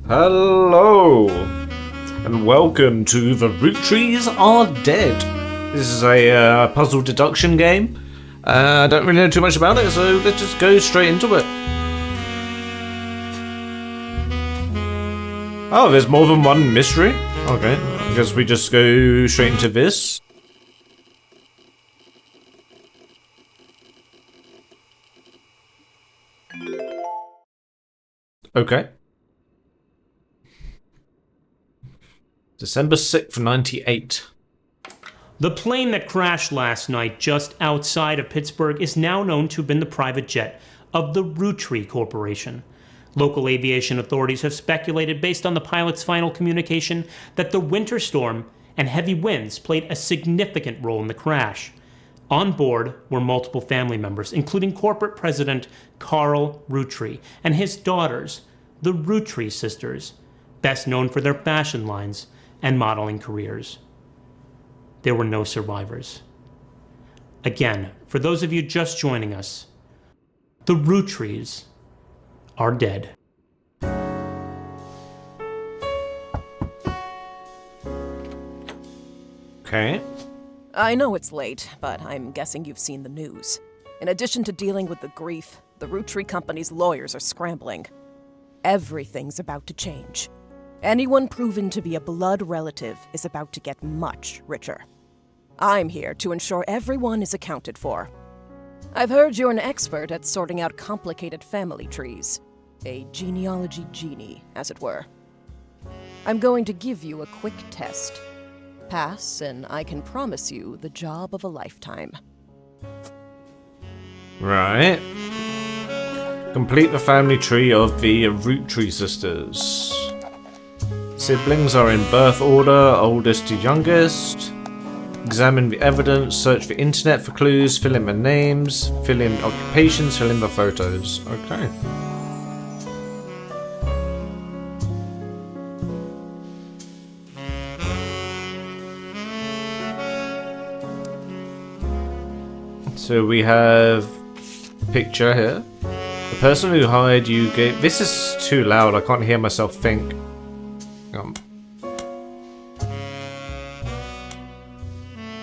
Hello, and welcome to the Roottrees Are Dead. This is a puzzle deduction game. I don't really know too much about it, so let's just go straight into it. Oh, there's more than one mystery? Okay, I guess we just go straight into this. Okay. December 6th, 98. The plane that crashed last night just outside of Pittsburgh is now known to have been the private jet of the Roottrees Corporation. Local aviation authorities have speculated, based on the pilot's final communication, that the winter storm and heavy winds played a significant role in the crash. On board were multiple family members, including corporate president Carl Roottrees and his daughters, the Roottrees sisters, best known for their fashion lines and modeling careers. There were no survivors. Again, for those of you just joining us, the Roottrees are dead. Okay. I know it's late, but I'm guessing you've seen the news. In addition to dealing with the grief, the Roottrees Company's lawyers are scrambling. Everything's about to change. Anyone proven to be a blood relative is about to get much richer. I'm here to ensure everyone is accounted for. I've heard you're an expert at sorting out complicated family trees. A genealogy genie, as it were. I'm going to give you a quick test. Pass, and I can promise you the job of a lifetime. Right. Complete the family tree of the Roottrees sisters. Siblings are in birth order, oldest to youngest. Examine the evidence, search the internet for clues, fill in the names, fill in occupations, fill in the photos. Okay. So we have a picture here. The person who hired you gave... This is too loud, I can't hear myself think.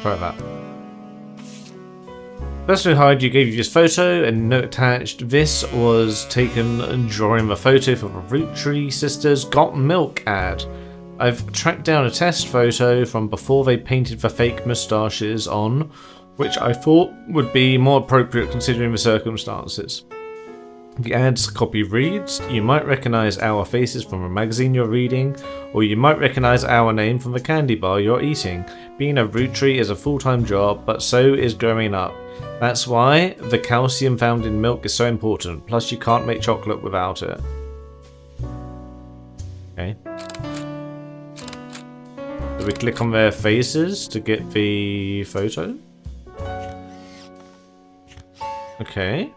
Try that. The person who hired you gave you this photo and note attached. This was taken during the photo for the Roottrees sisters Got Milk ad. I've tracked down a test photo from before they painted the fake moustaches on, which I thought would be more appropriate considering the circumstances. The ad's copy reads, "You might recognize our faces from a magazine you're reading, or you might recognize our name from the candy bar you're eating. Being a Roottrees is a full-time job, but so is growing up. That's why the calcium found in milk is so important, plus you can't make chocolate without it." Okay. So we click on their faces to get the photo. Okay.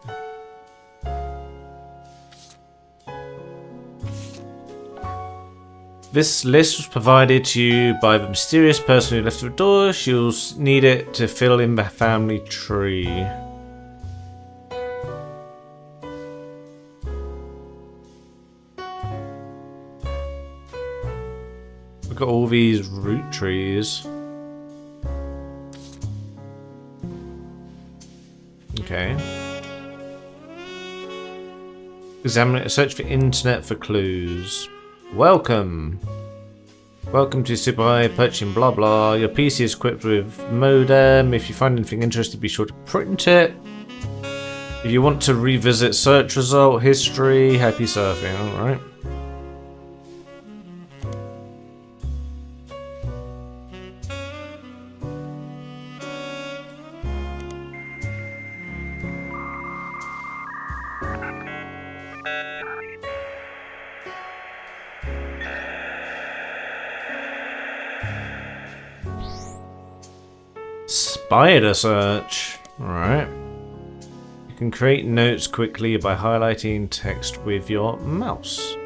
This list was provided to you by the mysterious person who left the door. She'll need it to fill in the family tree. Look at all these Roottrees. Okay. Examine, search the internet for clues. Welcome. Welcome to Super Purchasing blah blah. Your PC is equipped with modem. If you find anything interesting, be sure to print it. If you want to revisit search result history, happy surfing. Alright. Spider search. Alright. You can create notes quickly by highlighting text with your mouse.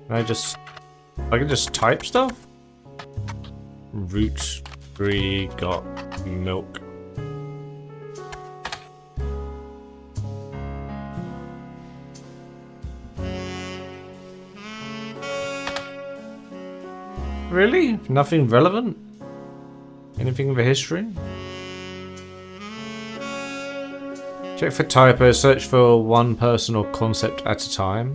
I can just type stuff? Roottrees got milk. Really? Nothing relevant? Anything of a history? Check for typos, search for one person or concept at a time.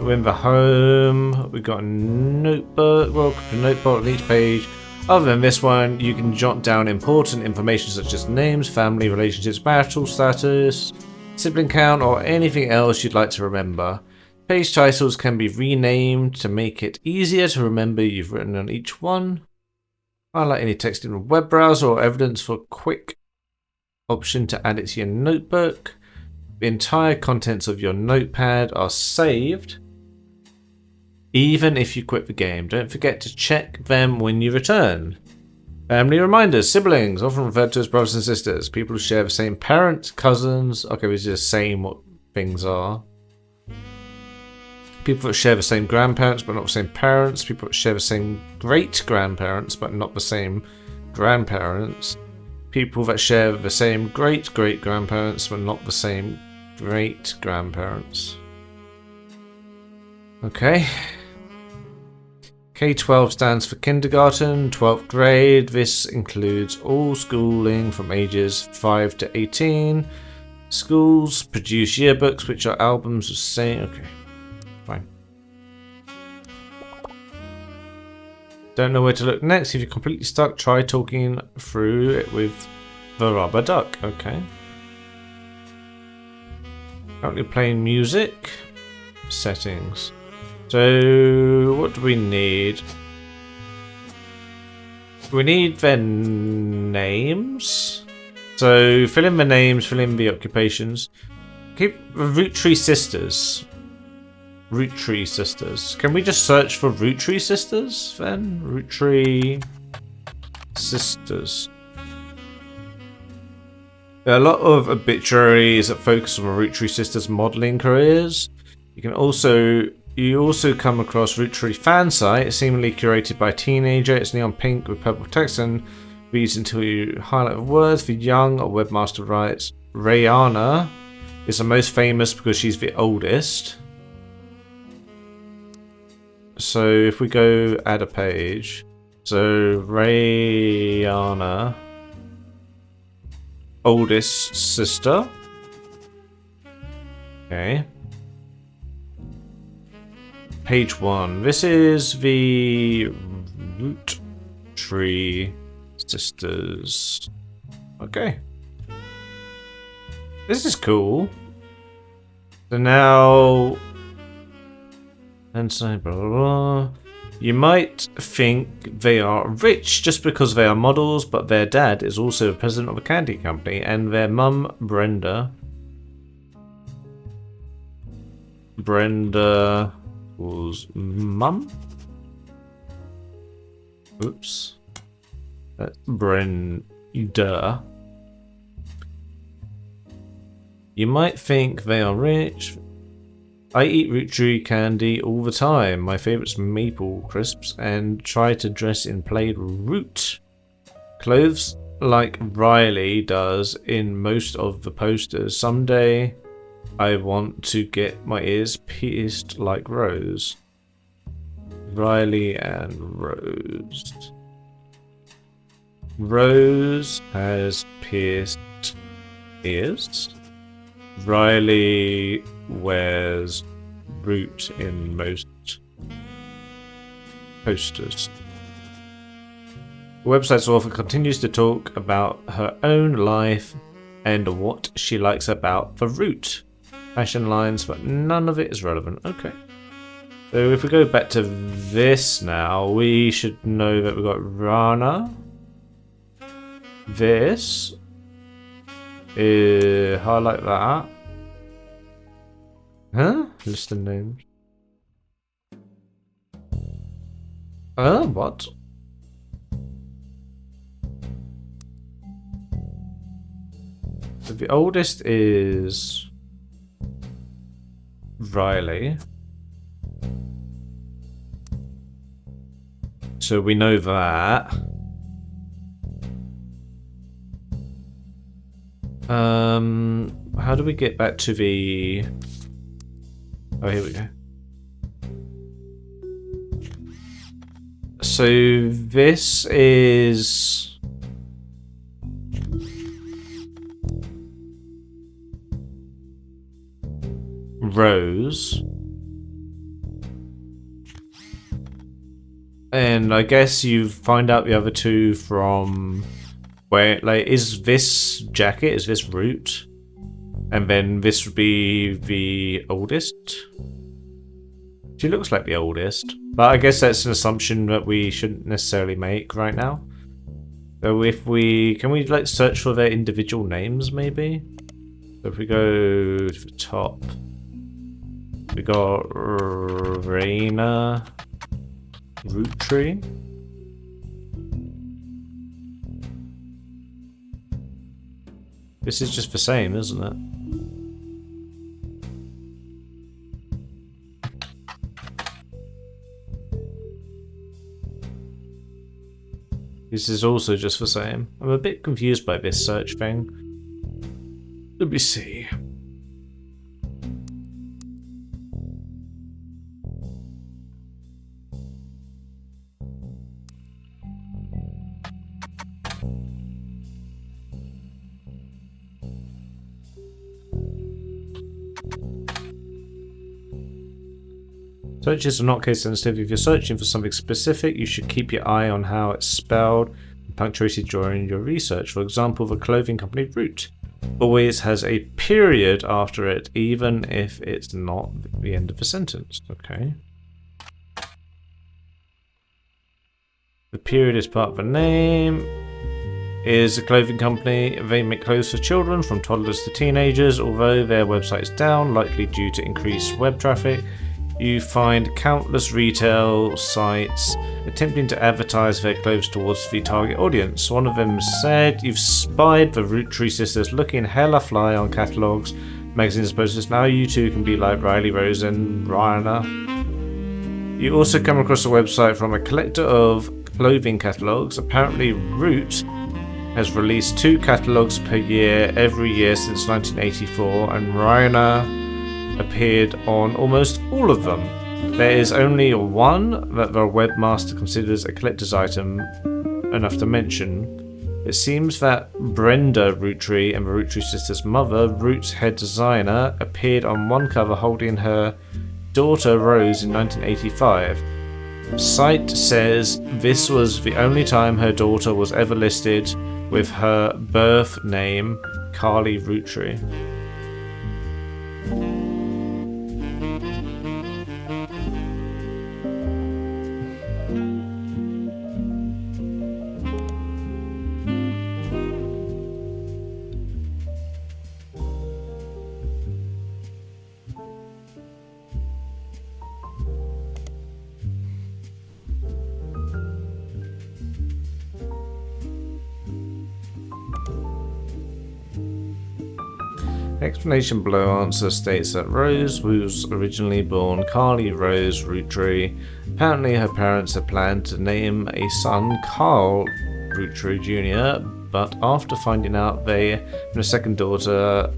We're in the home, we got a notebook, welcome to notebook on each page. Other than this one, you can jot down important information such as names, family, relationships, marital status, sibling count, or anything else you'd like to remember. Page titles can be renamed to make it easier to remember you've written on each one. Highlight any text in a web browser or evidence for a quick option to add it to your notebook. The entire contents of your notepad are saved, even if you quit the game. Don't forget to check them when you return. Family reminders, siblings, often referred to as brothers and sisters, people who share the same parents, cousins. Okay, we're just saying what things are. People that share the same grandparents but not the same parents. People that share the same great-grandparents but not the same grandparents. People that share the same great-great-grandparents but not the same great-grandparents. Okay. K-12 stands for kindergarten, 12th grade. This includes all schooling from ages 5 to 18. Schools produce yearbooks, which are albums of same... Okay. Fine. Don't know where to look next. If you're completely stuck, try talking through it with the rubber duck. Okay. Currently playing music. Settings. So, what do we need? We need their names. So, fill in the names, fill in the occupations. Keep the Roottrees Sisters. Roottrees Sisters. Can we just search for Roottrees Sisters then? Roottrees Sisters. There are a lot of obituaries that focus on the Roottrees Sisters modelling careers. You also come across Roottrees fan site, seemingly curated by a teenager. It's neon pink with purple text and reads until you highlight the words. For young, a webmaster writes, Rayana is the most famous because she's the oldest. So if we go add a page, so Rayana, oldest sister. Okay. Page 1. This is the Roottrees Sisters. Okay. This is cool. So now... And so blah, blah, blah. You might think they are rich just because they are models, but their dad is also the president of a candy company, and their mum, Brenda was mum? Oops. That's Brenda. You might think they are rich. I eat Roottrees candy all the time. My favourite's maple crisps and try to dress in plain root clothes like Riley does in most of the posters. Someday I want to get my ears pierced like Rose. Riley and Rose. Rose has pierced ears. Riley wears root in most posters. The website's author continues to talk about her own life and what she likes about the root. Fashion lines, but none of it is relevant. Okay. So if we go back to this now, we should know that we've got Rana. This. Highlight that. Huh? List of names. What? So the oldest is Riley. So we know that. How do we get back to the... Oh, here we go. So this is Rose. And I guess you find out the other two from where, like, is this Jacket, is this Root? And then this would be the oldest. She looks like the oldest. But I guess that's an assumption that we shouldn't necessarily make right now. So if we, can we like search for their individual names maybe? So if we go to the top, we got Raina Roottrees. This is just the same, isn't it? This is also just the same. I'm a bit confused by this search thing. Let me see. Searches are not case sensitive. If you're searching for something specific, you should keep your eye on how it's spelled and punctuated during your research. For example, the clothing company Root always has a period after it, even if it's not the end of the sentence. Okay. The period is part of the name. Is a clothing company. They make clothes for children from toddlers to teenagers. Although their website is down, likely due to increased web traffic, you find countless retail sites attempting to advertise their clothes towards the target audience. One of them said, "You've spied the Roottrees sisters looking hella fly on catalogs, magazines, posters. Now you too can be like Riley, Rose, and Rihanna." You also come across a website from a collector of clothing catalogs. Apparently, Root has released 2 catalogs per year every year since 1984, and Rihanna appeared on almost all of them. There is only one that the webmaster considers a collector's item enough to mention. It seems that Brenda Roottree and the Roottree sisters' mother, Root's head designer, appeared on one cover holding her daughter Rose in 1985. The site says this was the only time her daughter was ever listed with her birth name, Carly Roottree. Explanation below answer states that Rose was originally born Carly Rose Roottree. Apparently her parents had planned to name a son Carl Roottree Jr., but after finding out they had a second daughter,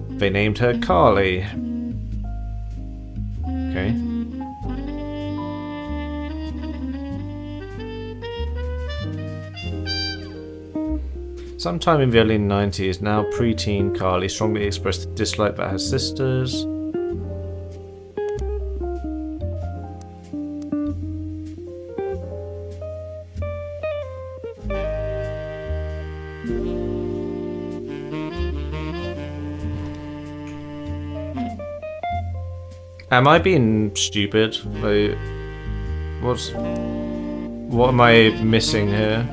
they named her Carly. Okay. Sometime in the early 90s, now preteen Carly strongly expressed a dislike for her sisters. Am I being stupid? Like, what am I missing here?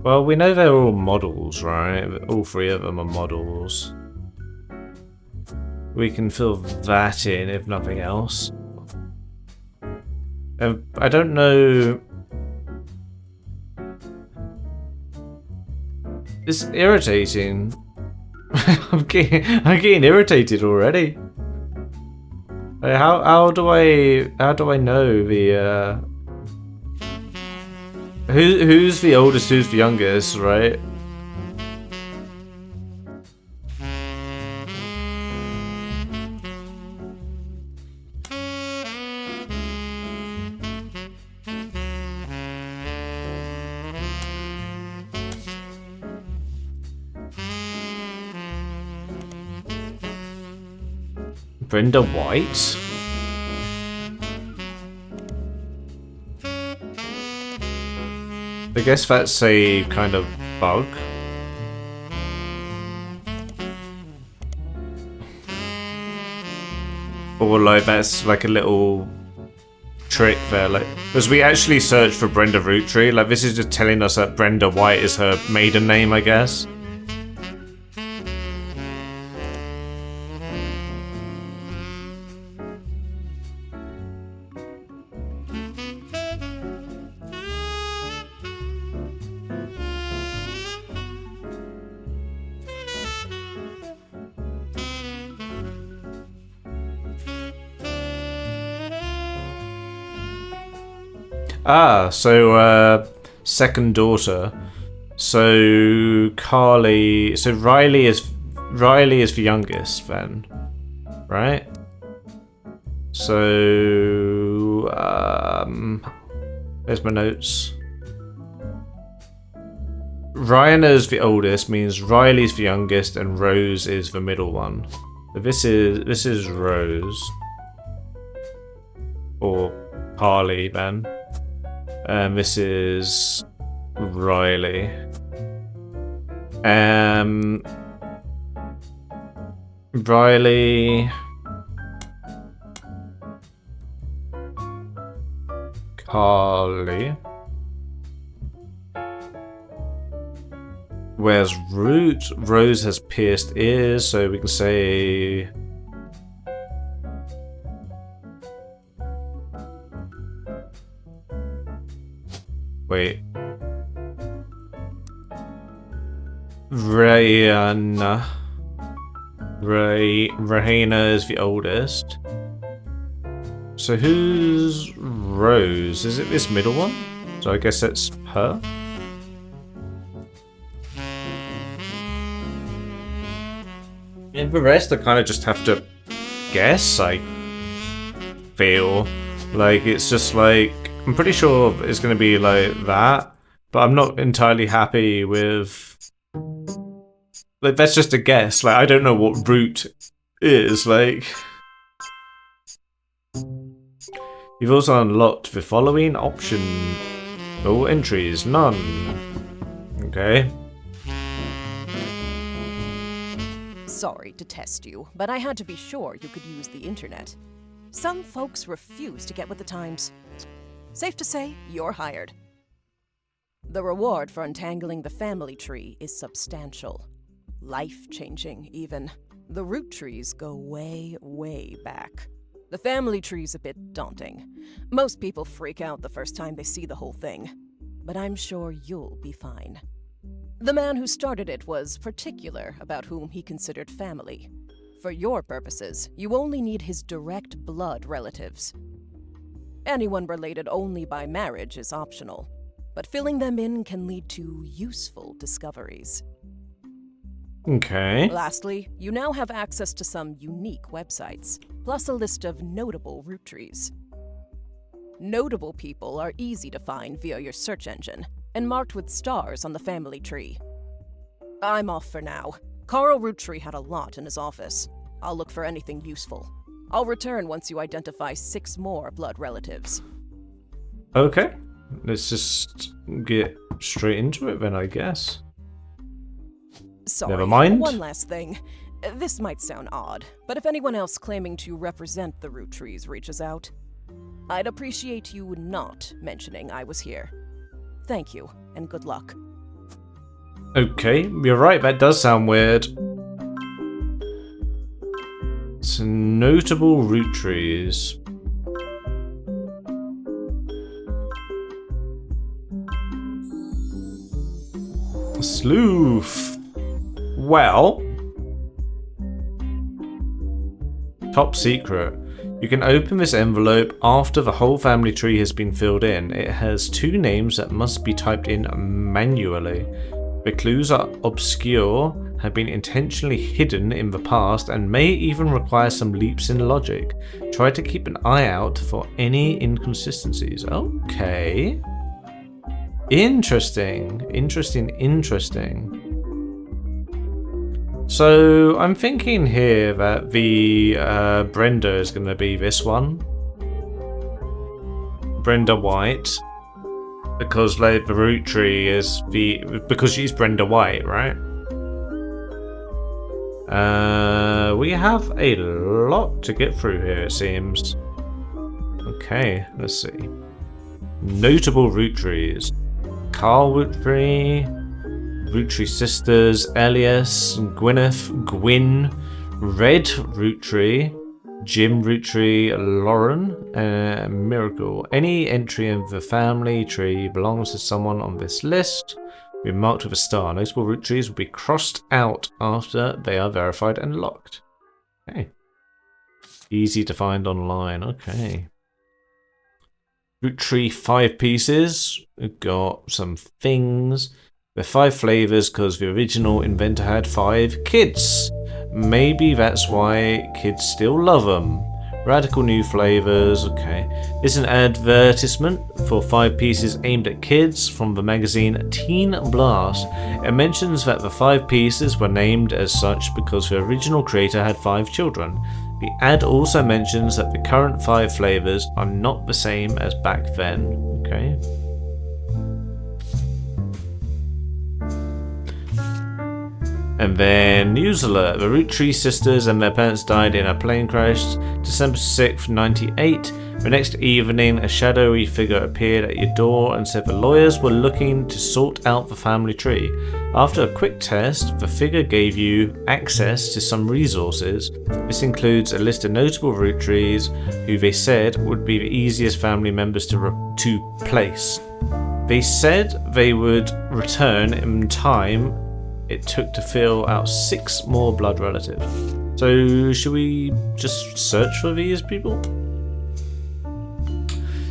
Well, we know they're all models, right? All three of them are models. We can fill that in, if nothing else. I don't know... It's irritating. I'm getting irritated already. Like, how do I know the who's the oldest, who's the youngest, right? Brenda White? I guess that's a kind of bug. Or like that's like a little trick there, like because we actually searched for Brenda Roottree, like this is just telling us that Brenda White is her maiden name, I guess. Ah, so second daughter. So Carly, so Riley is the youngest then, right? So there's my notes. Ryan is the oldest, means Riley's the youngest, and Rose is the middle one. So this is Rose or Carly then. And this is Riley. Riley. Carly. Where's Root? Rose has pierced ears, so we can say... Wait. Raina. Raina is the oldest. So who's Rose? Is it this middle one? So I guess that's her? And the rest I kind of just have to guess, I feel. Like, it's just like... I'm pretty sure it's going to be like that, but I'm not entirely happy with... Like, that's just a guess. Like, I don't know what root is, like... You've also unlocked the following option. No entries, none. Okay. Sorry to test you, but I had to be sure you could use the internet. Some folks refuse to get with the times. Safe to say, you're hired. The reward for untangling the family tree is substantial. Life-changing, even. The root trees go way, way back. The family tree's a bit daunting. Most people freak out the first time they see the whole thing. But I'm sure you'll be fine. The man who started it was particular about whom he considered family. For your purposes, you only need his direct blood relatives. Anyone related only by marriage is optional, but filling them in can lead to useful discoveries. Okay. Lastly, you now have access to some unique websites, plus a list of notable root trees. Notable people are easy to find via your search engine, and marked with stars on the family tree. I'm off for now. Carl Roottree had a lot in his office. I'll look for anything useful. I'll return once you identify 6 more blood relatives. Okay. Let's just get straight into it then, I guess. Sorry, Never mind. one last thing. This might sound odd, but if anyone else claiming to represent the Roottrees reaches out, I'd appreciate you not mentioning I was here. Thank you, and good luck. Okay, you're right, that does sound weird. It's notable Roottrees. Sleuth. Well, top secret. You can open this envelope after the whole family tree has been filled in. It has 2 names that must be typed in manually. The clues are obscure, have been intentionally hidden in the past, and may even require some leaps in logic. Try to keep an eye out for any inconsistencies. Okay. Interesting. So I'm thinking here that the Brenda is going to be this one. Brenda White. Because like the root tree is because she's Brenda White, right? We have a lot to get through here, it seems. Okay, let's see. Notable root trees. Carl Roottree, Roottree sisters, Elias, Gwyn, Red Roottree, Jim Roottree, Lauren, Miracle. Any entry in the family tree belongs to someone on this list. Be marked with a star. Notable root trees will be crossed out after they are verified and locked. Okay. Easy to find online. Okay. Root tree 5 pieces. We've got some things. They're 5 flavors because the original inventor had 5 kids. Maybe that's why kids still love them. Radical new flavors. Okay. It's an advertisement for 5 pieces aimed at kids from the magazine Teen Blast. It mentions that the 5 pieces were named as such because the original creator had 5 children. The ad also mentions that the current 5 flavors are not the same as back then. Okay. And then news alert. The Roottree sisters and their parents died in a plane crash December 6th, 98. The next evening, a shadowy figure appeared at your door and said the lawyers were looking to sort out the family tree. After a quick test, the figure gave you access to some resources. This includes a list of notable Roottrees who they said would be the easiest family members to place. They said they would return in time it took to fill out 6 more blood relatives. So should we just search for these people?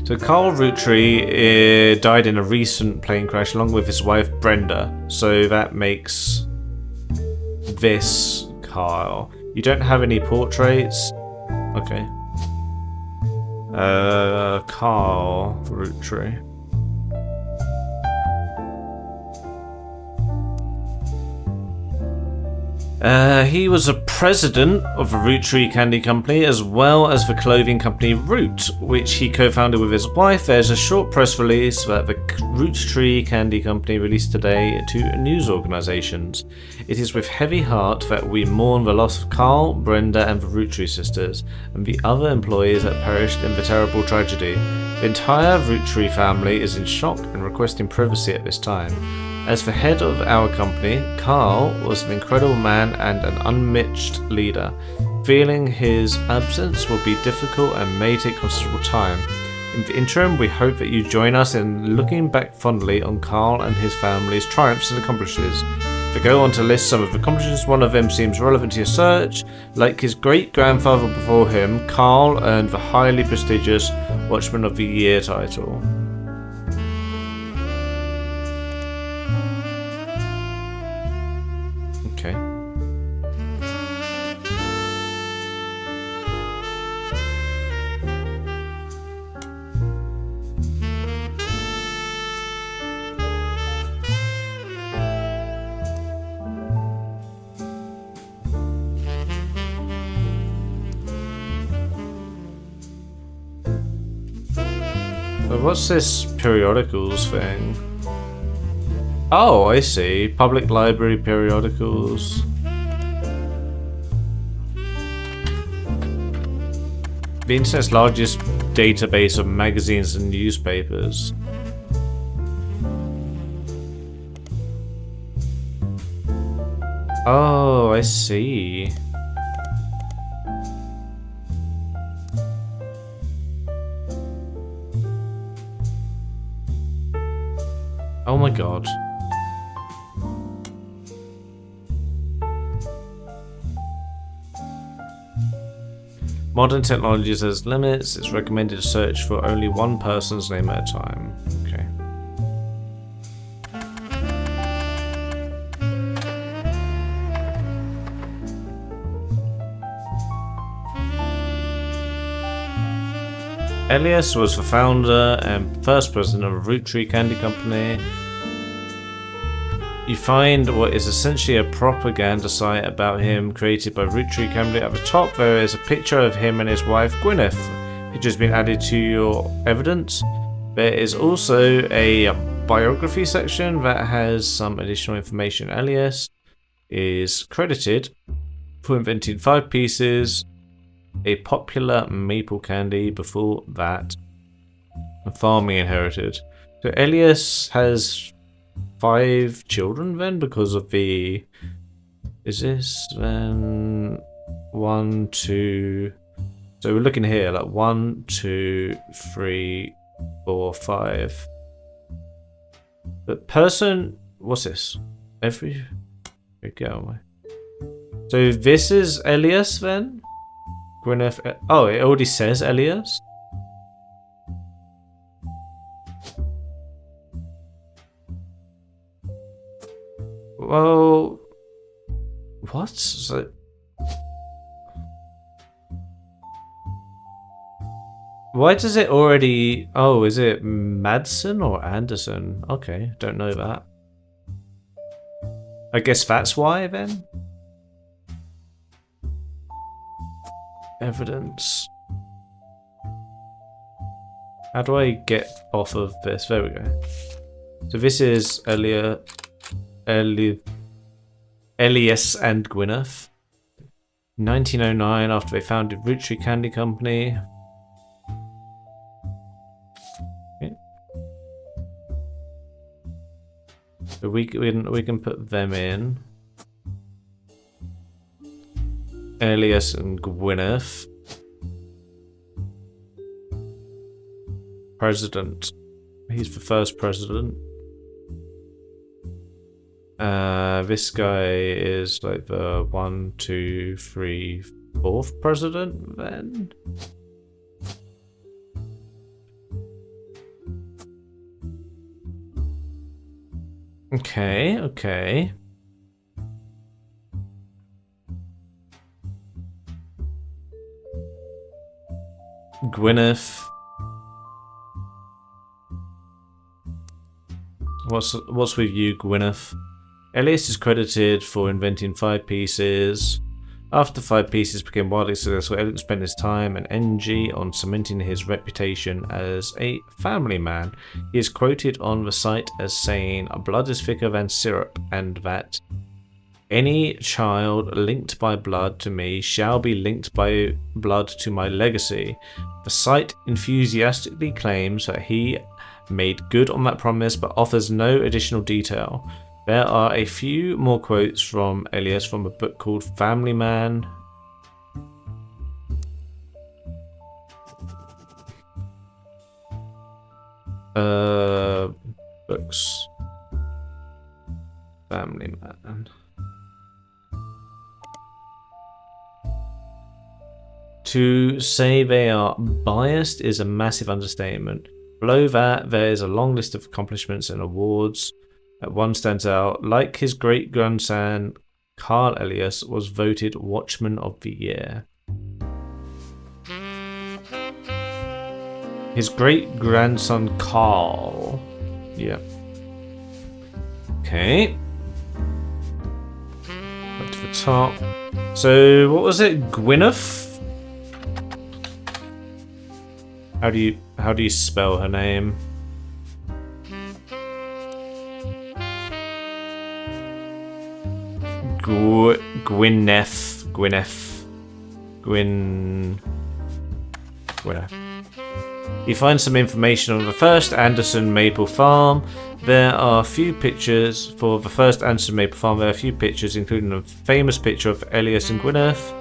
So Carl Roottree died in a recent plane crash along with his wife Brenda. So that makes this Carl. You don't have any portraits? Okay. Carl Roottree. He was a president of the Roottree Candy Company as well as the clothing company Root, which he co-founded with his wife. There's a short press release that the Roottree Candy Company released today to news organisations. It is with heavy heart that we mourn the loss of Carl, Brenda and the Roottree sisters and the other employees that perished in the terrible tragedy. The entire Roottree family is in shock and requesting privacy at this time. As the head of our company, Carl was an incredible man and an unmatched leader. Feeling his absence will be difficult and may take considerable time. In the interim, we hope that you join us in looking back fondly on Carl and his family's triumphs and accomplishments. To go on to list some of the accomplishments, one of them seems relevant to your search. Like his great-grandfather before him, Carl earned the highly prestigious Watchman of the Year title. Okay. So what's this periodicals thing? Oh, I see. Public library periodicals. The internet's largest database of magazines and newspapers. Oh, I see. Oh my god. Modern technology has limits. It's recommended to search for only one person's name at a time. Okay. Elias was the founder and first president of Roottrees Candy Company. You find what is essentially a propaganda site about him created by Roottrees Company. At the top there is a picture of him and his wife Gwyneth, which has been added to your evidence. There is also a biography section that has some additional information. Elias is credited for inventing 5 pieces, a popular maple candy. Before that, farming inherited. So Elias has 5 children then, because of the... Is this then 1, 2... So we're looking here, like 1, 2, 3, 4, 5. But person... What's this? Every... Where go? So this is Elias then? Gwyneth... Oh, it already says Elias? Well, what? So, why does it already... Oh, is it Madsen or Anderson? Okay, don't know that. I guess that's why then? Evidence. How do I get off of this? There we go. So this is Elias and Gwyneth. 1909, after they founded Roottrees Candy Company. Okay. So we can put them in. Elias and Gwyneth. President. He's the first president. This guy is like the 1, 2, 3, 4th president then? Okay, okay. Gwyneth. What's with you, Gwyneth? Elias is credited for inventing 5 pieces. After 5 pieces became widely successful, Elias spent his time and energy on cementing his reputation as a family man. He is quoted on the site as saying, "Blood is thicker than syrup," and that any child linked by blood to me shall be linked by blood to my legacy. The site enthusiastically claims that he made good on that promise, but offers no additional detail. There are a few more quotes from Elias from a book called Family Man. Books. Family Man. To say they are biased is a massive understatement. Below that, there is a long list of accomplishments and awards. One stands out. Like his great-grandson, Carl Elias was voted Watchman of the Year. His great-grandson, Carl. Yeah. Okay. Back to the top. So, what was it? Gwyneth? How do you spell her name? Gwyneth. Gwyneth. You find some information on the first Anderson maple farm. There are a few pictures for the first Anderson maple farm. There are a few pictures, including a famous picture of Elias and Gwyneth.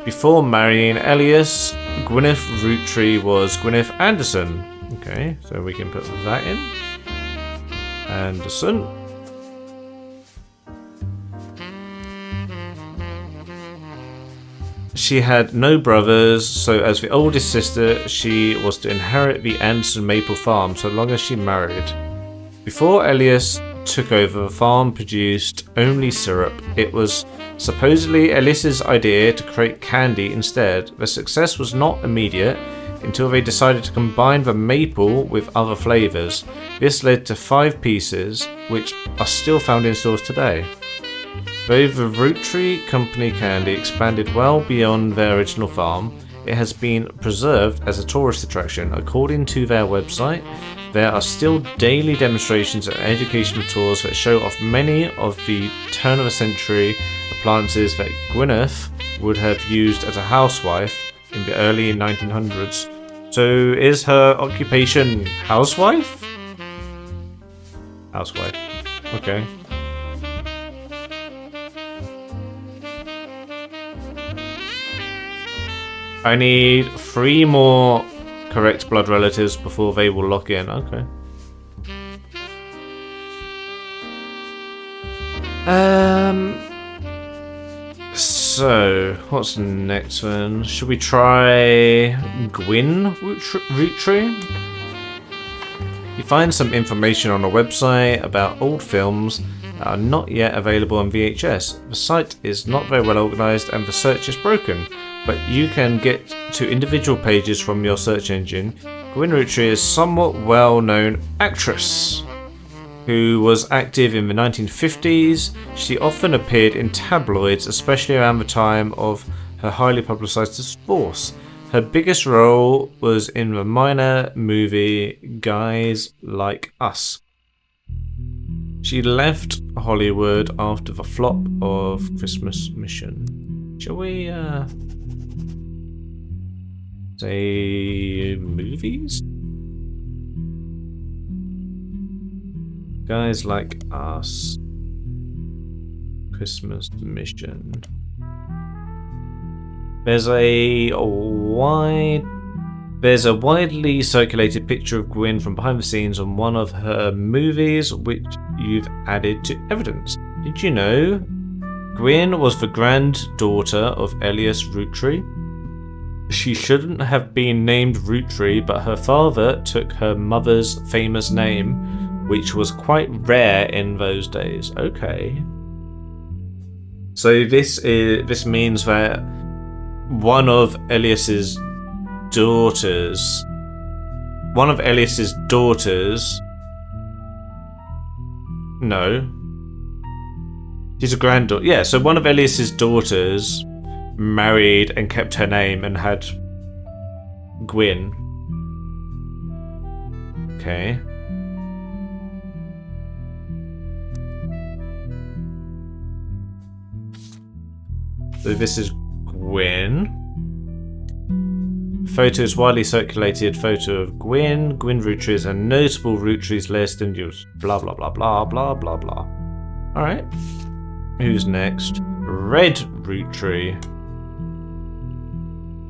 Before marrying Elias, Gwyneth Roottree was Gwyneth Anderson. Okay, so we can put that in. Anderson. She had no brothers, so as the oldest sister, she was to inherit the Anderson maple farm so long as she married. Before Elias took over, the farm produced only syrup. It was supposedly Elias's idea to create candy instead. The success was not immediate until they decided to combine the maple with other flavours. This led to 5 pieces, which are still found in stores today. Though the Roottrees Company candy expanded well beyond their original farm, it has been preserved as a tourist attraction. According to their website, there are still daily demonstrations and educational tours that show off many of the turn-of-the-century appliances that Gwyneth would have used as a housewife in the early 1900s. So is her occupation housewife? Housewife. Okay. I need 3 more correct blood relatives before they will lock in. Okay. So, what's the next one? Should we try Gwyn Roottree? You find some information on a website about old films that are not yet available on VHS. The site is not very well organised and the search is broken, but you can get to individual pages from your search engine. Gwyn Roottree is a somewhat well-known actress who was active in the 1950s. She often appeared in tabloids, especially around the time of her highly publicised divorce. Her biggest role was in the minor movie Guys Like Us. She left Hollywood after the flop of Christmas Mission. Shall we say movies? Guys Like Us. Christmas Mission. There's a widely circulated picture of Gwyn from behind the scenes on one of her movies, which you've added to evidence. Did you know Gwyn was the granddaughter of Elias Roottree? She shouldn't have been named Roottree, but her father took her mother's famous name, which was quite rare in those days. Okay. So this means that one of Elias's daughters. No. She's a granddaughter. Yeah, so one of Elias's daughters married and kept her name and had Gwyn. Okay. So this is Gwyn. Photo is widely circulated photo of Gwyn. Gwyn Roottree is a notable Rootrees list and use blah blah blah blah blah blah blah. Alright. Who's next? Red Roottree.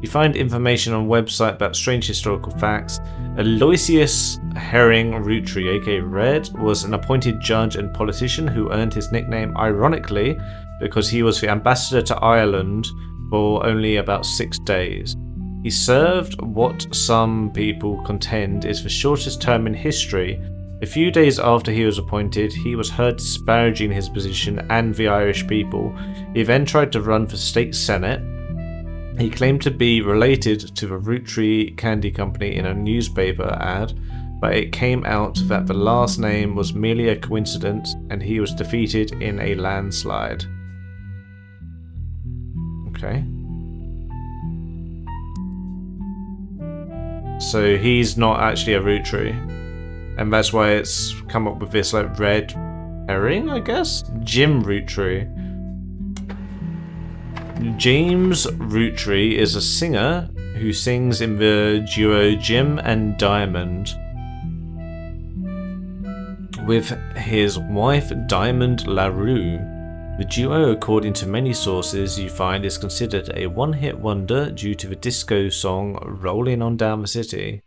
You find information on website about strange historical facts. Aloysius Herring Roottree, aka Red, was an appointed judge and politician who earned his nickname ironically because he was the ambassador to Ireland for only about 6 days. He served what some people contend is the shortest term in history. A few days after he was appointed, he was heard disparaging his position and the Irish people. He then tried to run for state senate. He claimed to be related to the Roottrees Candy Company in a newspaper ad, but it came out that the last name was merely a coincidence and he was defeated in a landslide. Okay. So he's not actually a Roottree, and that's why it's come up with this like red herring, I guess? Jim Roottree. James Roottree is a singer who sings in the duo Jim and Diamond with his wife Diamond LaRue. The duo, according to many sources you find, is considered a one-hit wonder due to the disco song Rollin' On Down the City.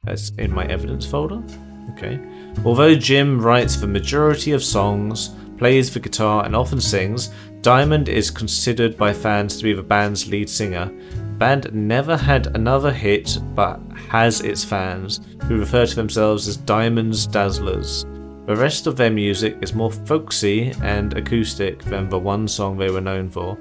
That's in my evidence folder. Okay. Although Jim writes the majority of songs, plays the guitar and often sings, Diamond is considered by fans to be the band's lead singer. The band never had another hit but has its fans, who refer to themselves as Diamond's Dazzlers. The rest of their music is more folksy and acoustic than the one song they were known for.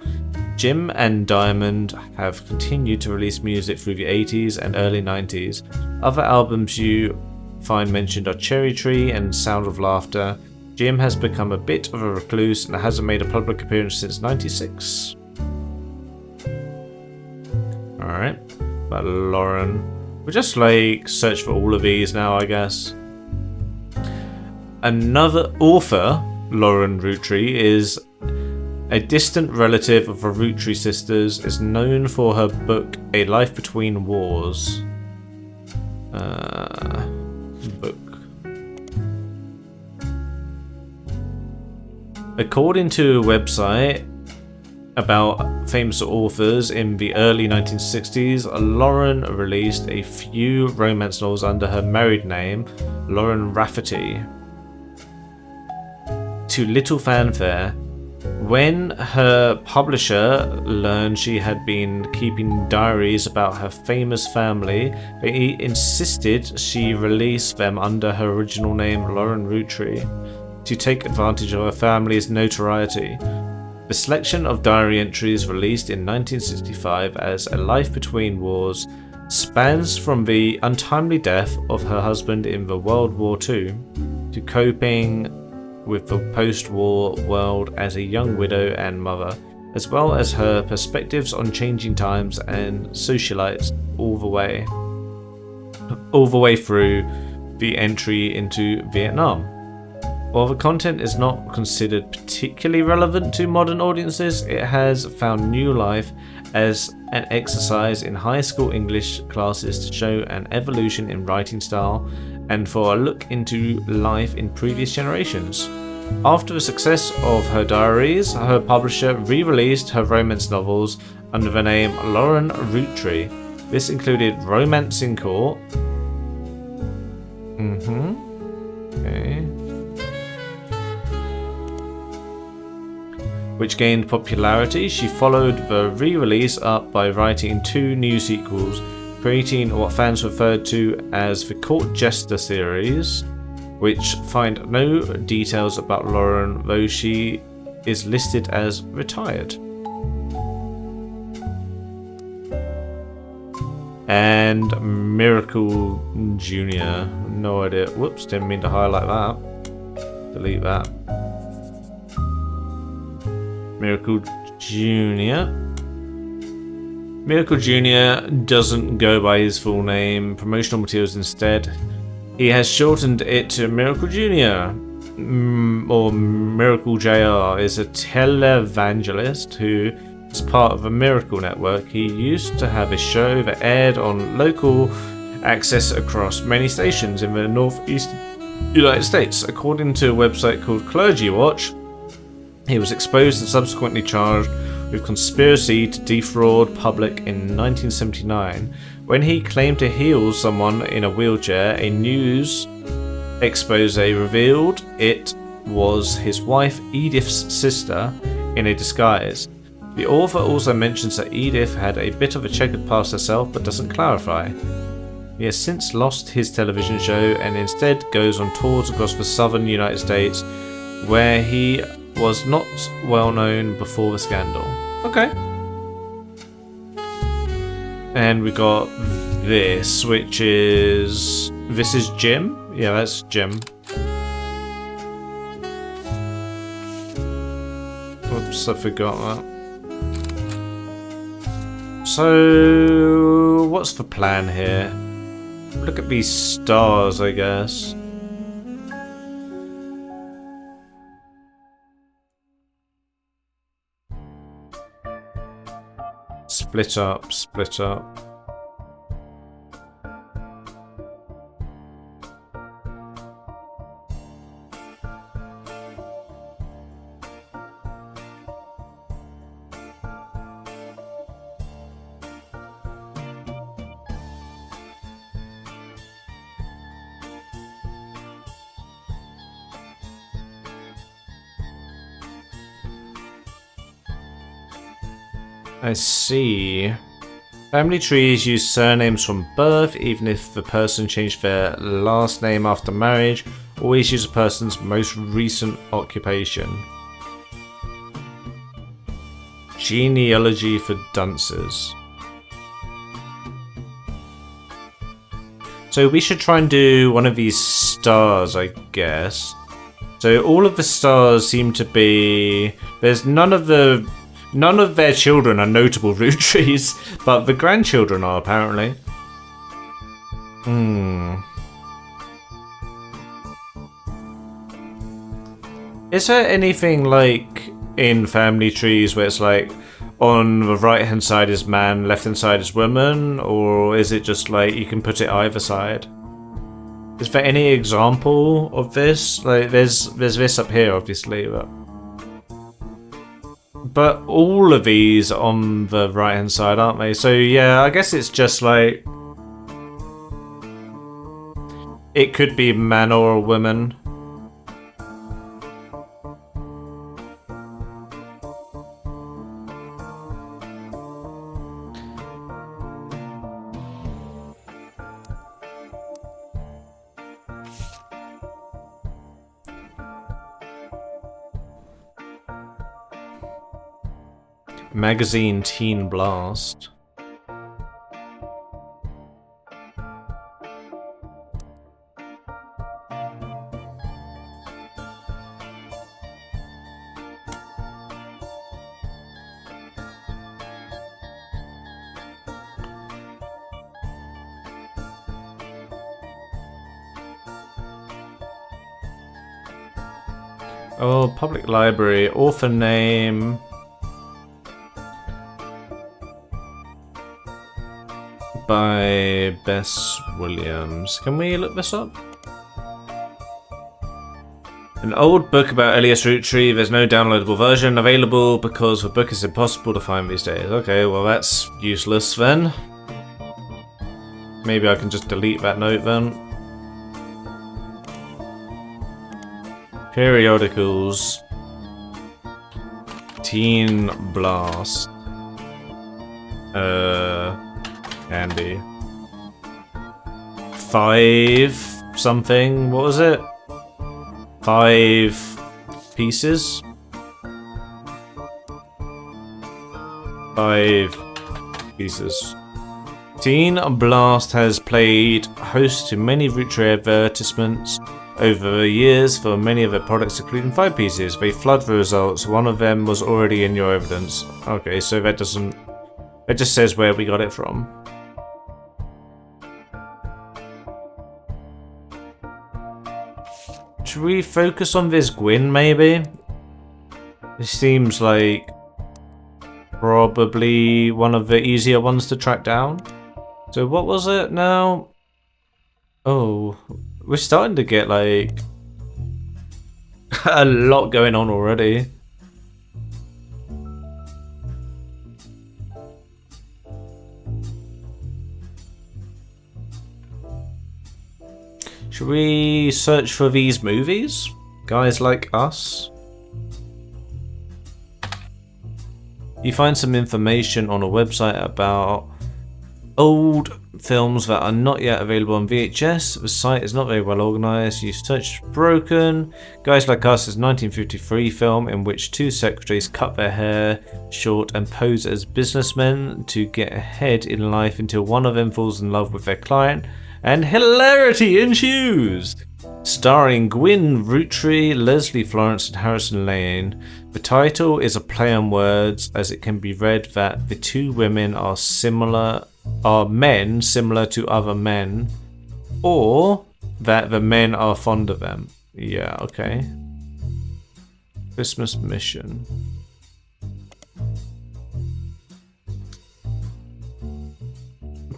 Jim and Diamond have continued to release music through the 80s and early 90s. Other albums you find mentioned are Cherry Tree and Sound of Laughter. Jim has become a bit of a recluse and hasn't made a public appearance since '96. Alright, but Lauren. We'll just search for all of these now, I guess. Another author, Lauren Roottree, is a distant relative of the Roottree sisters, is known for her book A Life Between Wars. Book. According to a website about famous authors in the early 1960s, Lauren released a few romance novels under her married name, Lauren Rafferty. To little fanfare, when her publisher learned she had been keeping diaries about her famous family, they insisted she release them under her original name, Lauren Roottree, to take advantage of her family's notoriety. The selection of diary entries released in 1965 as A Life Between Wars spans from the untimely death of her husband in the World War II to coping with the post-war world as a young widow and mother, as well as her perspectives on changing times and socialites all the way through the entry into Vietnam. While the content is not considered particularly relevant to modern audiences, it has found new life as an exercise in high school English classes to show an evolution in writing style and for a look into life in previous generations. After the success of her diaries, her publisher re-released her romance novels under the name Lauren Roottree. This included Romance in Court. Okay. Which gained popularity. She followed the re-release up by writing 2 new sequels, creating what fans referred to as the Court Jester series, which find no details about Lauren, though she is listed as retired. And Miracle Jr. No idea. Whoops, didn't mean to highlight that. Delete that. Miracle Jr. Miracle Jr. doesn't go by his full name. Promotional materials instead. He has shortened it to Miracle Jr. Or Miracle Jr. is a televangelist who is part of a Miracle Network. He used to have a show that aired on local access across many stations in the northeast United States. According to a website called Clergy Watch, he was exposed and subsequently charged with conspiracy to defraud public in 1979. When he claimed to heal someone in a wheelchair, a news expose revealed it was his wife Edith's sister in a disguise. The author also mentions that Edith had a bit of a checkered past herself but doesn't clarify. He has since lost his television show and instead goes on tours across the southern United States, where he was not well known before the scandal. Okay. And we got this, which is... This is Jim? Yeah, that's Jim. Oops, I forgot that. So, what's the plan here? Look at these stars, I guess. Split up, split up. I see. Family trees use surnames from birth, even if the person changed their last name after marriage. Always use a person's most recent occupation. Genealogy for dunces. So we should try and do one of these stars, I guess. So all of the stars seem to be... There's none of their children are notable Roottrees, but the grandchildren are apparently. Is there anything like in family trees where it's like on the right hand side is man, left hand side is woman, or is it just like you can put it either side? Is there any example of this? Like there's this up here obviously, but all of these are on the right hand side, aren't they? So yeah, I guess it's just like it could be man or a woman. Magazine Teen Blast. Oh, public library, author name. By Bess Williams. Can we look this up? An old book about Elias Roottree. There's no downloadable version available because the book is impossible to find these days. Okay, well that's useless then. Maybe I can just delete that note then. Periodicals. Teen Blast. Candy. 5 something. What was it? 5 pieces? 5 pieces. Teen Blast has played host to many Roottrees advertisements over the years for many of their products, including 5 pieces. They flood the results. One of them was already in your evidence. Okay, so that doesn't... It just says where we got it from. Should we focus on this Gwyn, maybe? This seems like probably one of the easier ones to track down. So what was it now? Oh, we're starting to get like a lot going on already. Should we search for these movies? Guys like us? You find some information on a website about old films that are not yet available on VHS. The site is not very well organized. You search broken. Guys Like Us is a 1953 film in which 2 secretaries cut their hair short and pose as businessmen to get ahead in life until one of them falls in love with their client. And hilarity ensues! Starring Gwyn Roottree, Leslie Florence and Harrison Lane. The title is a play on words, as it can be read that the 2 women are men similar to other men, or that the men are fond of them. Yeah, okay. Christmas Mission.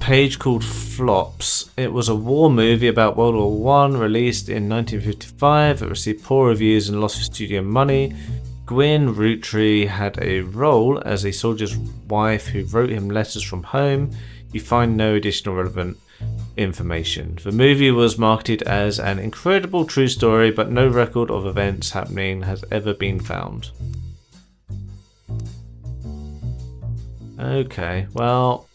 page called Flops. It was a war movie about World War One, released in 1955. It received poor reviews and lost studio money. Gwyn Rootree had a role as a soldier's wife who wrote him letters from home. You find no additional relevant information. The movie was marketed as an incredible true story, but no record of events happening has ever been found. Okay, well,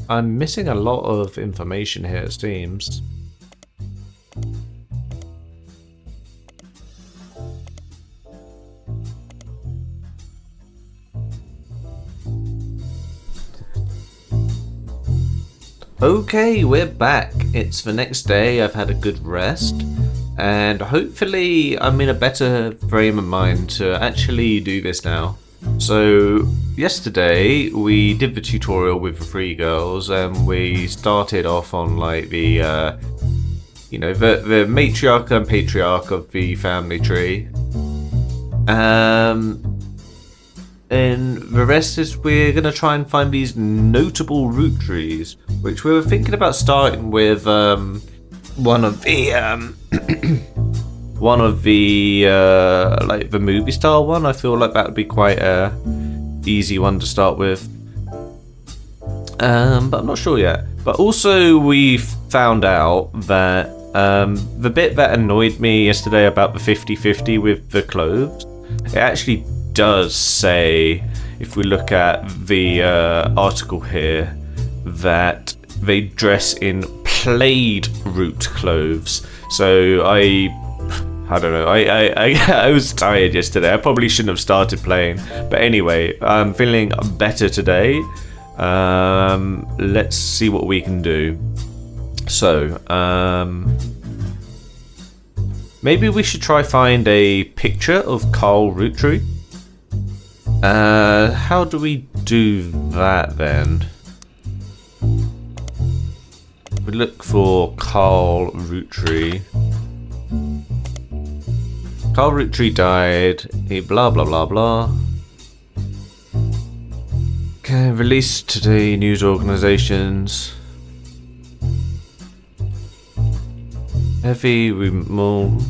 I'm missing a lot of information here, it seems. Okay, we're back. It's the next day. I've had a good rest, and hopefully I'm in a better frame of mind to actually do this now. So yesterday we did the tutorial with the 3 girls, and we started off on like the the matriarch and patriarch of the family tree. And the rest is we're gonna try and find these notable root trees, which we were thinking about starting with one of the like the movie style one. I feel like that would be quite a easy one to start with, but I'm not sure yet. But also we found out that the bit that annoyed me yesterday about the 50-50 with the clothes, it actually does say, if we look at the article here, that they dress in plaid root clothes. So I don't know. I was tired yesterday. I probably shouldn't have started playing. But anyway, I'm feeling better today. Let's see what we can do. So maybe we should try find a picture of Carl Rootree. How do we do that then? We look for Carl Rootree. Carl Rootree died. He blah blah blah blah. Okay, released today. News organizations. Heavy removal.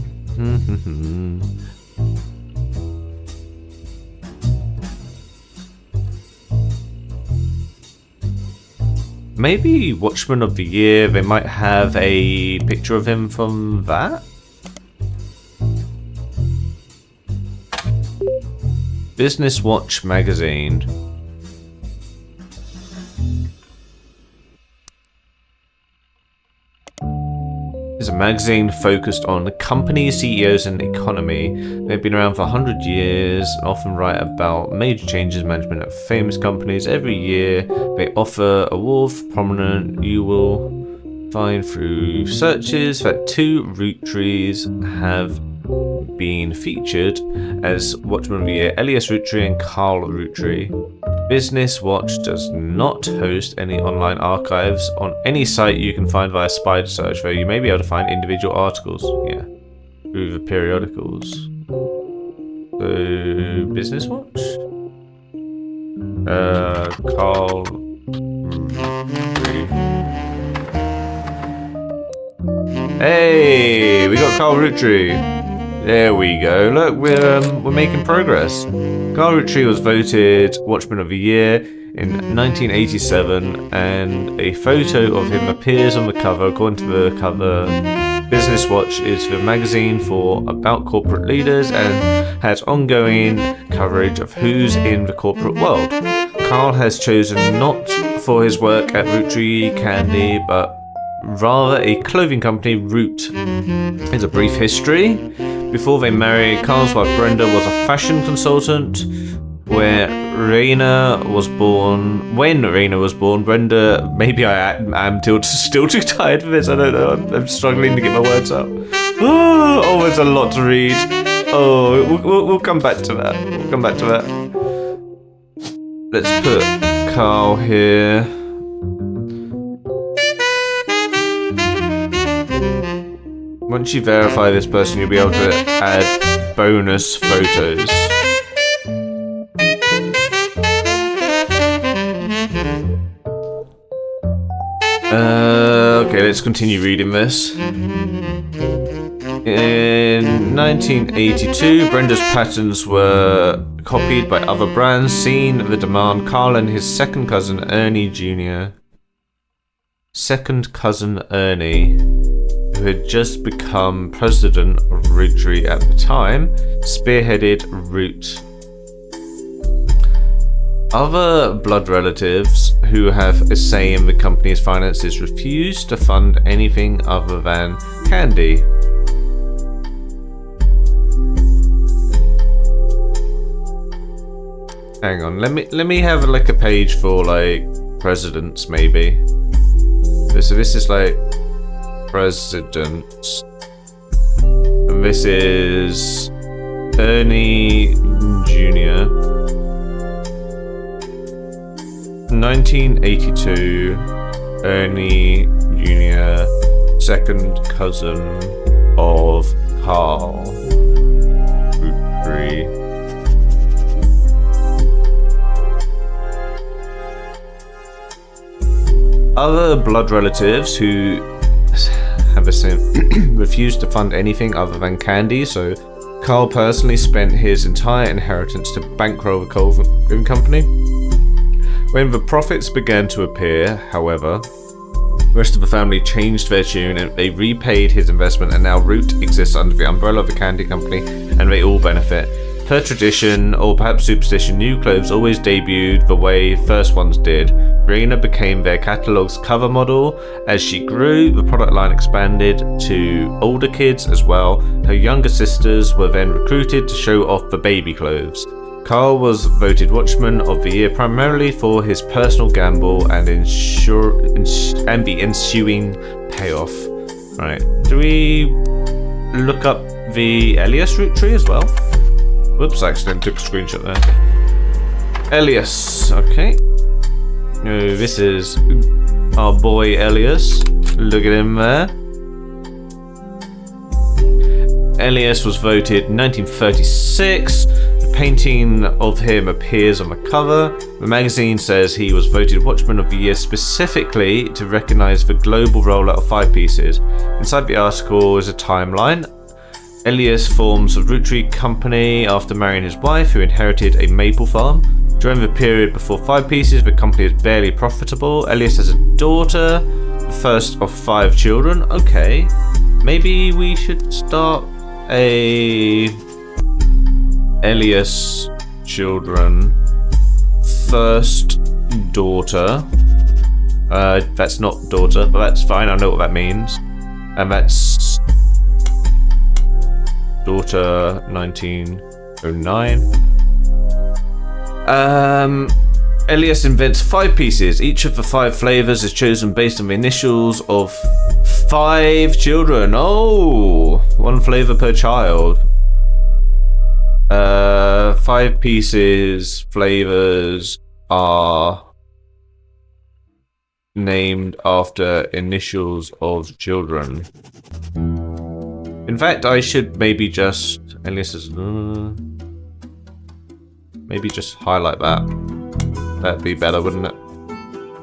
Maybe Watchman of the Year, they might have a picture of him from that? Business Watch magazine. It's a magazine focused on companies, CEOs and economy. They've been around for 100 years and often write about major changes in management at famous companies. Every year they offer awards for prominent. You will find through searches that 2 root trees have been featured as Watchman of the Year: Elias Rootree and Carl Rootree. Business Watch does not host any online archives on any site you can find via spider search, though you may be able to find individual articles, through the periodicals. So, Business Watch? Carl Rootree. Hey, we got Carl Rootree. There we go. Look, we're making progress. Carl Rootree was voted Watchman of the Year in 1987, and a photo of him appears on the cover. According to the cover, Business Watch is the magazine about corporate leaders and has ongoing coverage of who's in the corporate world. Carl has chosen not for his work at Rootree Candy, but rather a clothing company, Root. Here's a brief history. Before they married, Carl's wife Brenda was a fashion consultant. When Raina was born, Brenda, maybe I'm still too tired for this, I don't know, I'm struggling to get my words out. Oh, there's a lot to read. Oh, we'll come back to that. Let's put Carl here. Once you verify this person, you'll be able to add bonus photos. Okay, let's continue reading this. In 1982, Brenda's patterns were copied by other brands. Seeing the demand, Carl and his second cousin Ernie, who had just become president of Roottrees at the time, spearheaded Root. Other blood relatives who have a say in the company's finances refused to fund anything other than candy. Hang on, let me have like a page for like presidents maybe. So this is like presidents, and this is Ernie Jr. 1982, Ernie Jr., second cousin of Carl. Roottrees. Other blood relatives who have a refused to fund anything other than candy, so Carl personally spent his entire inheritance to bankroll the coal company. When the profits began to appear, however, the rest of the family changed their tune and they repaid his investment, and now Root exists under the umbrella of the candy company and they all benefit. Per tradition, or perhaps superstition, new clothes always debuted the way first ones did. Rena became their catalogue's cover model. As she grew, the product line expanded to older kids as well. Her younger sisters were then recruited to show off the baby clothes. Carl was voted Watchman of the Year primarily for his personal gamble and the ensuing payoff. Right, do we look up the Elias Roottrees as well? Whoops, I accidentally took a screenshot there. Elias, okay. Oh, this is our boy Elias. Look at him there. Elias was voted 1936. A painting of him appears on the cover. The magazine says he was voted Watchman of the Year specifically to recognise the global rollout of 5 pieces. Inside the article is a timeline. Elias forms the Roottrees company after marrying his wife, who inherited a maple farm. During the period before 5 pieces, the company is barely profitable. Elias has a daughter, the first of 5 children. Okay, maybe we should start a Elias children, first daughter. That's not daughter, but that's fine. I know what that means, and that's daughter 1909. Elias invents 5 pieces. Each of the 5 flavors is chosen based on the initials of 5 children. Oh, 1 flavor per child. 5 pieces flavors are named after initials of children. In fact, I should maybe just maybe just highlight that. That'd be better, wouldn't it?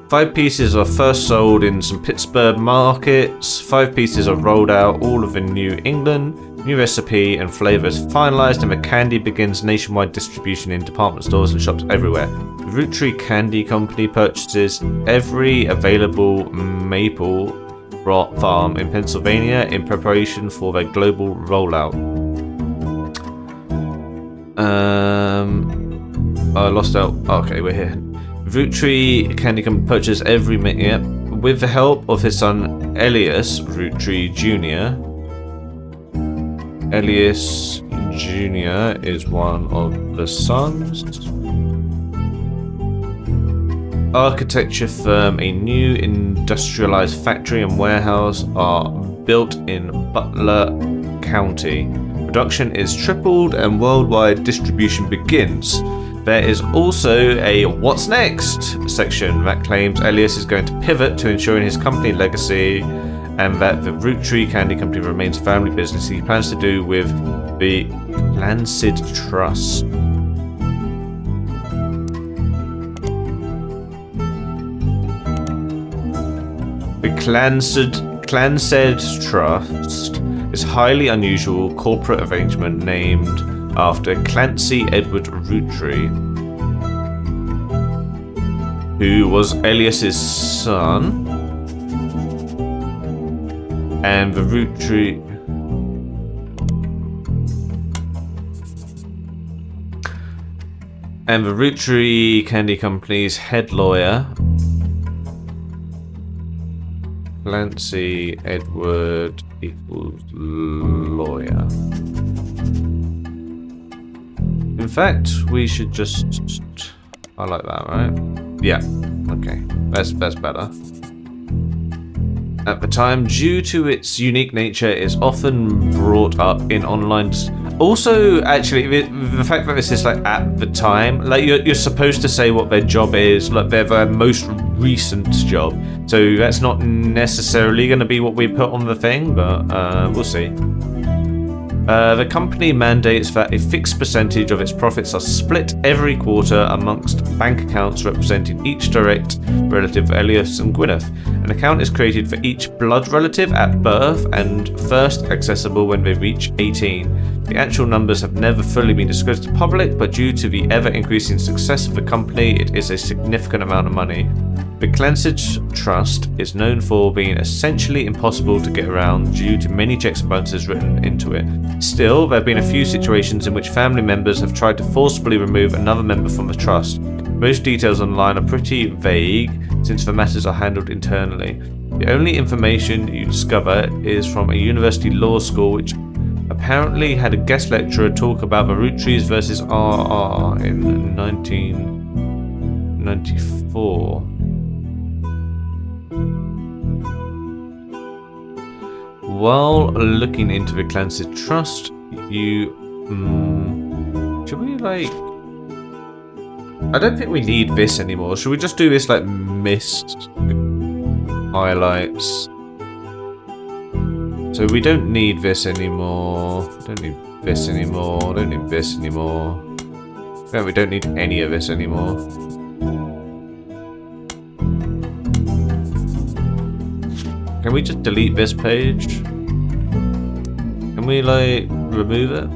5 pieces are first sold in some Pittsburgh markets. 5 pieces are rolled out all over New England. New recipe and flavor is finalized, and the candy begins nationwide distribution in department stores and shops everywhere. The Roottrees Candy Company purchases every available maple farm in Pennsylvania in preparation for their global rollout. I lost out. Okay, we're here. Roottrees Candy Company purchases every with the help of his son Elias Roottrees Jr. Elias Jr. is one of the sons. Architecture firm, a new industrialized factory and warehouse are built in Butler County. Production is tripled and worldwide distribution begins. There is also a What's Next section that claims Elias is going to pivot to ensuring his company legacy and that the Roottrees Candy Company remains a family business. He plans to do with the Lancet Trust. The Clansed Trust is a highly unusual corporate arrangement named after Clancy Edward Roottree, who was Elias's son, and the Roottree Candy Company's head lawyer, Clancy Edward equals lawyer. In fact, we should just... I like that, right? Yeah, okay. That's better. At the time, due to its unique nature, is often brought up in online... Also, actually, the fact that this is like at the time, like you're supposed to say what their job is, like their most recent job. So that's not necessarily going to be what we put on the thing, but we'll see. The company mandates that a fixed percentage of its profits are split every quarter amongst bank accounts representing each direct relative of Elias and Gwyneth. An account is created for each blood relative at birth and first accessible when they reach 18. The actual numbers have never fully been disclosed to the public, but due to the ever-increasing success of the company, it is a significant amount of money. The Clancy Trust is known for being essentially impossible to get around due to many checks and balances written into it. Still, there have been a few situations in which family members have tried to forcibly remove another member from the trust. Most details online are pretty vague, since the matters are handled internally. The only information you discover is from a university law school which apparently had a guest lecturer talk about the Roottrees versus RR in 1994. While looking into the Clancy Trust, should we like... I don't think we need this anymore. Should we just do this like mist highlights? So we don't need this anymore. Don't need this anymore. Don't need this anymore. No, we don't need any of this anymore. Can we just delete this page? Can we like remove it?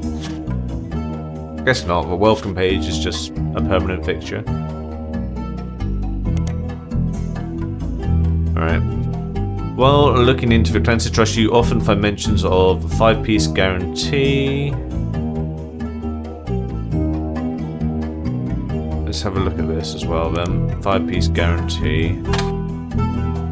I guess not. The welcome page is just a permanent fixture. Alright. While looking into the Clancy Trust, you often find mentions of a 5-piece guarantee. Let's have a look at this as well then. 5-piece guarantee.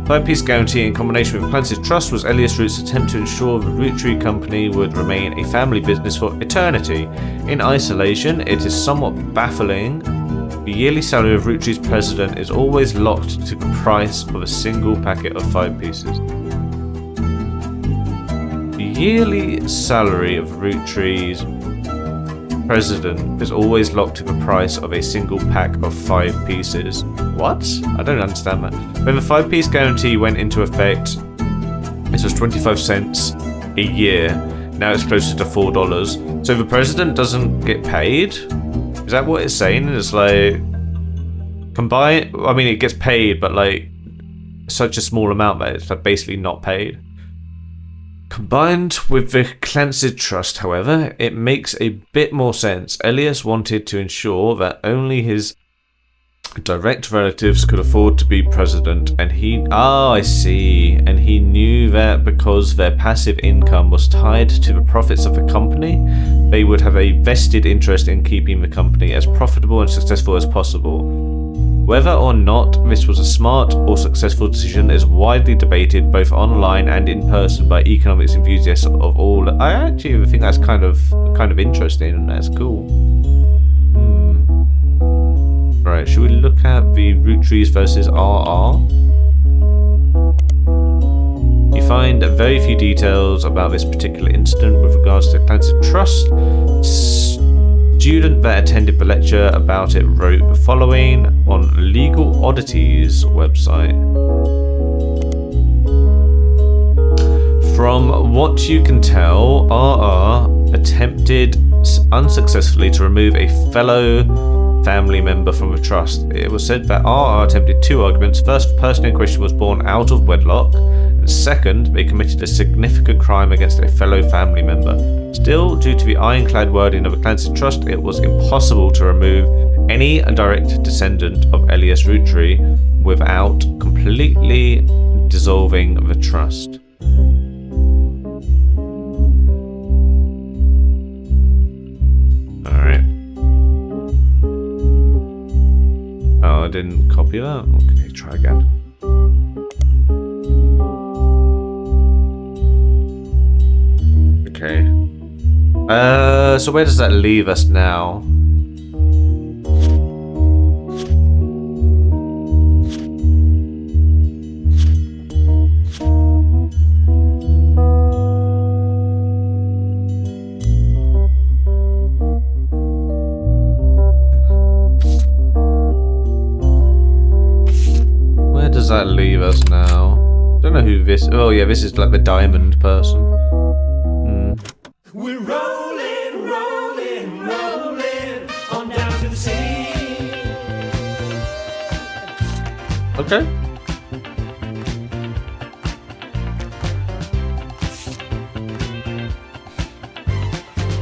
5-piece guarantee in combination with Clancy Trust was Elias Root's attempt to ensure the Roottree Company would remain a family business for eternity. In isolation, it is somewhat baffling. The yearly salary of Roottree's president is always locked to the price of a single packet of 5 pieces. The yearly salary of Roottree's president is always locked to the price of a single pack of 5 pieces. What? I don't understand that. When the 5-piece guarantee went into effect, it was 25 cents a year. Now it's closer to $4. So the president doesn't get paid? Is that what it's saying? It's like combined. I mean, it gets paid, but like such a small amount that it's like basically not paid. Combined with the Clancy Trust, however, it makes a bit more sense. Elias wanted to ensure that only his direct relatives could afford to be president, and I see. And he knew that because their passive income was tied to the profits of the company, they would have a vested interest in keeping the company as profitable and successful as possible. Whether or not this was a smart or successful decision is widely debated both online and in person by economics enthusiasts of all. I actually think that's kind of interesting, and that's cool. Right, should we look at the Roottrees versus RR? You find very few details about this particular incident with regards to Clancy Trust. Student that attended the lecture about it wrote the following on Legal Oddities website. From what you can tell, RR attempted unsuccessfully to remove a fellow family member from a trust. It was said that RR attempted 2 arguments. First, the person in question was born out of wedlock, and second, they committed a significant crime against a fellow family member. Still, due to the ironclad wording of a Clancy trust, it was impossible to remove any direct descendant of Elias Roottree without completely dissolving the trust. Alright. Oh, I didn't copy that? Okay, try again. Okay. So where does that leave us now? Where does that leave us now? Don't know who this. Oh yeah, this is like the diamond person. We're rolling, rolling, rolling on down to the city. Okay.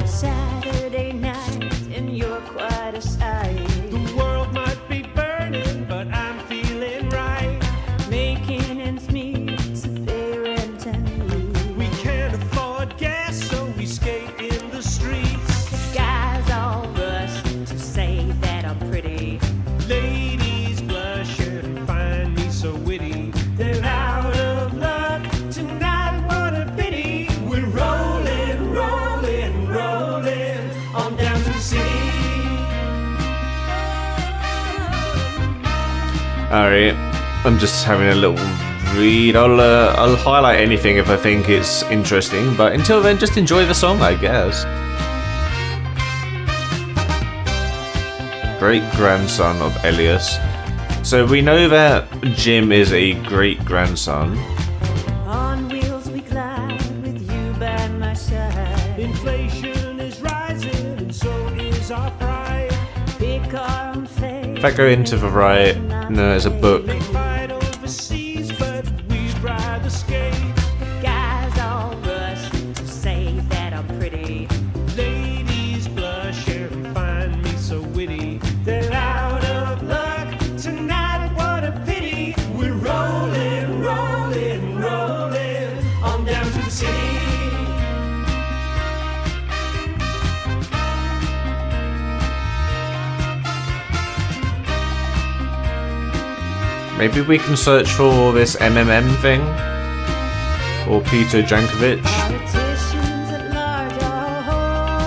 Saturday night and you're quite a sight. The world might be burning, but I'm feeling right. Making ends meet, so they rent and leave. We can't afford gas, so we skate in the streets. Guys all rush to say that I'm pretty. Ladies blush and find me so witty. They're out of luck tonight, what a pity. We're rolling, rolling, rolling on down to the city. Alright, I'm just having a little read. I'll highlight anything if I think it's interesting, but until then, just enjoy the song, I guess. Great-grandson of Elias. So we know that Jim is a great-grandson. On wheels we glide with you by my side. Inflation is rising, and so is our pride. Pick our own fate. If I go into the right, no, there's a book. They fight overseas, but we'd rather skate. Guys all rush to say that I'm pretty. Ladies blush and find me so witty. They're out of luck tonight, what a pity. We're rolling, rolling, rolling on down to the city. Maybe we can search for this MMM thing? Or Peter Jankovic? Politicians at large are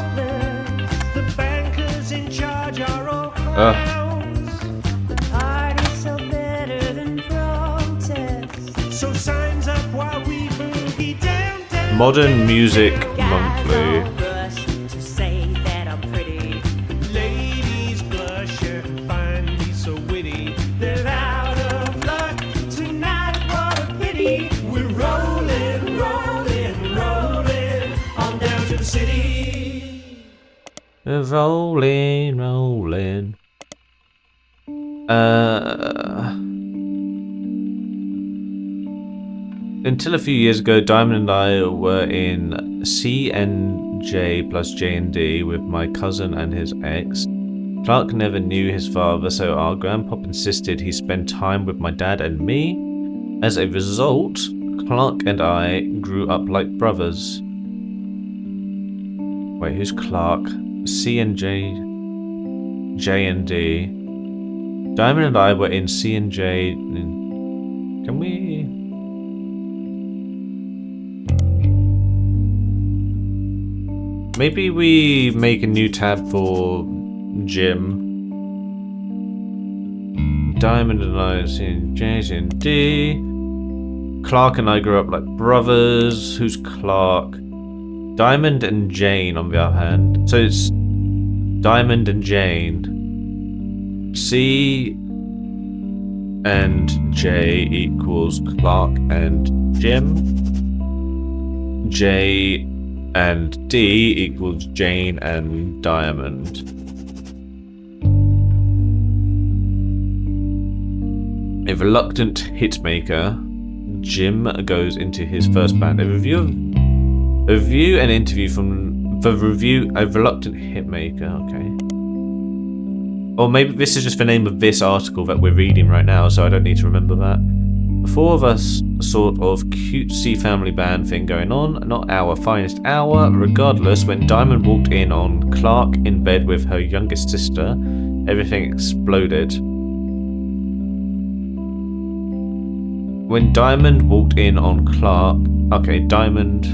hopeless. The bankers in charge are all clowns. The parties sell better than protests. So signs up while we boogie down, down. Modern Music Guys Monthly. all rush to say that I'm pretty. Ladies blush and find me so witty. They're out of luck tonight, what a pity. We're rolling, rolling, rolling on down to the city. Rolling, rolling. Until a few years ago, Diamond and I were in CNJ plus J&D with my cousin and his ex. Clark never knew his father, so our grandpop insisted he spend time with my dad and me. As a result, Clark and I grew up like brothers. Wait, who's Clark? C and J and D. Diamond and I were in C and J. Can we? Maybe we make a new tab for Jim. Diamond and I are in J and D. Clark and I grew up like brothers. Who's Clark? Diamond and Jane on the other hand. So it's Diamond and Jane. C and J equals Clark and Jim. J and D equals Jane and Diamond. A reluctant hitmaker, Jim goes into his first band. A review and interview from the review. A reluctant hitmaker. Okay. Or maybe this is just the name of this article that we're reading right now, so I don't need to remember that. The four of us, sort of cutesy family band thing going on, not our finest hour. Regardless, when Diamond walked in on Clark in bed with her youngest sister, everything exploded. When Diamond walked in on Clark... Okay, Diamond...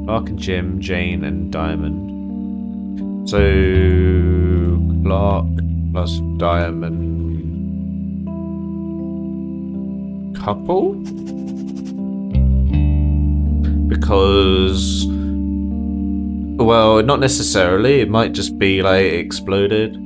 Clark and Jim, Jane and Diamond. So... Clark plus Diamond... couple? Because... Well, not necessarily. It might just be like it exploded.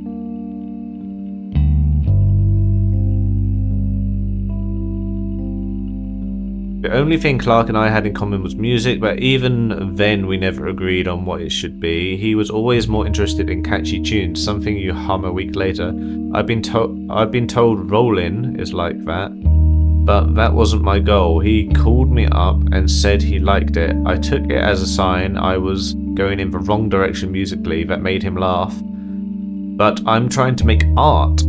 The only thing Clark and I had in common was music, but even then we never agreed on what it should be. He was always more interested in catchy tunes, something you hum a week later. I've been told Rollin is like that, but that wasn't my goal. He called me up and said he liked it. I took it as a sign I was going in the wrong direction musically. That made him laugh. But I'm trying to make art.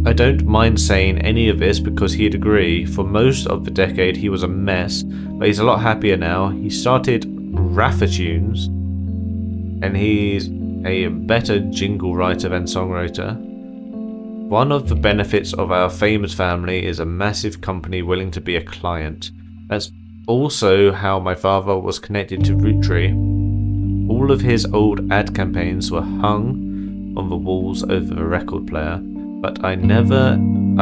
I don't mind saying any of this because he'd agree. For most of the decade he was a mess, but he's a lot happier now. He started Raffa-tunes, and he's a better jingle writer than songwriter. One of the benefits of our famous family is a massive company willing to be a client. That's also how my father was connected to Roottrees. All of his old ad campaigns were hung on the walls over the record player. But I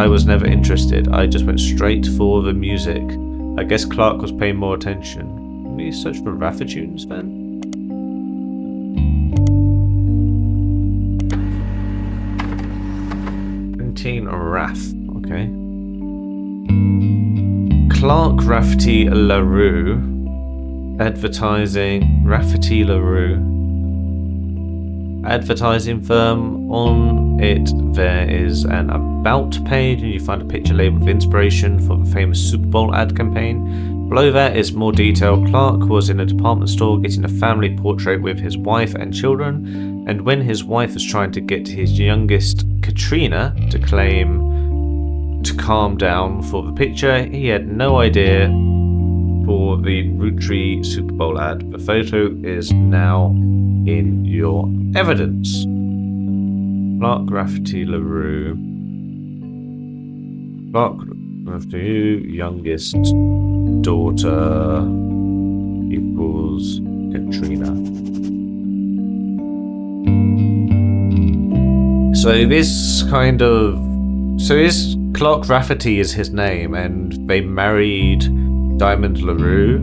was never interested. I just went straight for the music. I guess Clark was paying more attention. Can we search for Raffa-tunes then? Raff. Okay. Clark Rafferty LaRue. Advertising. Rafferty LaRue. Advertising firm. On it there is an about page, and you find a picture labeled inspiration for the famous Super Bowl ad campaign. Below that is more detail. Clark was in a department store getting a family portrait with his wife and children, and when his wife was trying to get his youngest, Katrina, to calm down for the picture, he had no idea for the Roottrees Super Bowl ad. The photo is now in your evidence. Clark Rafferty LaRue. Clark Rafferty, youngest daughter equals Katrina. So this kind of... So is Clark Rafferty is his name, and they married Diamond LaRue.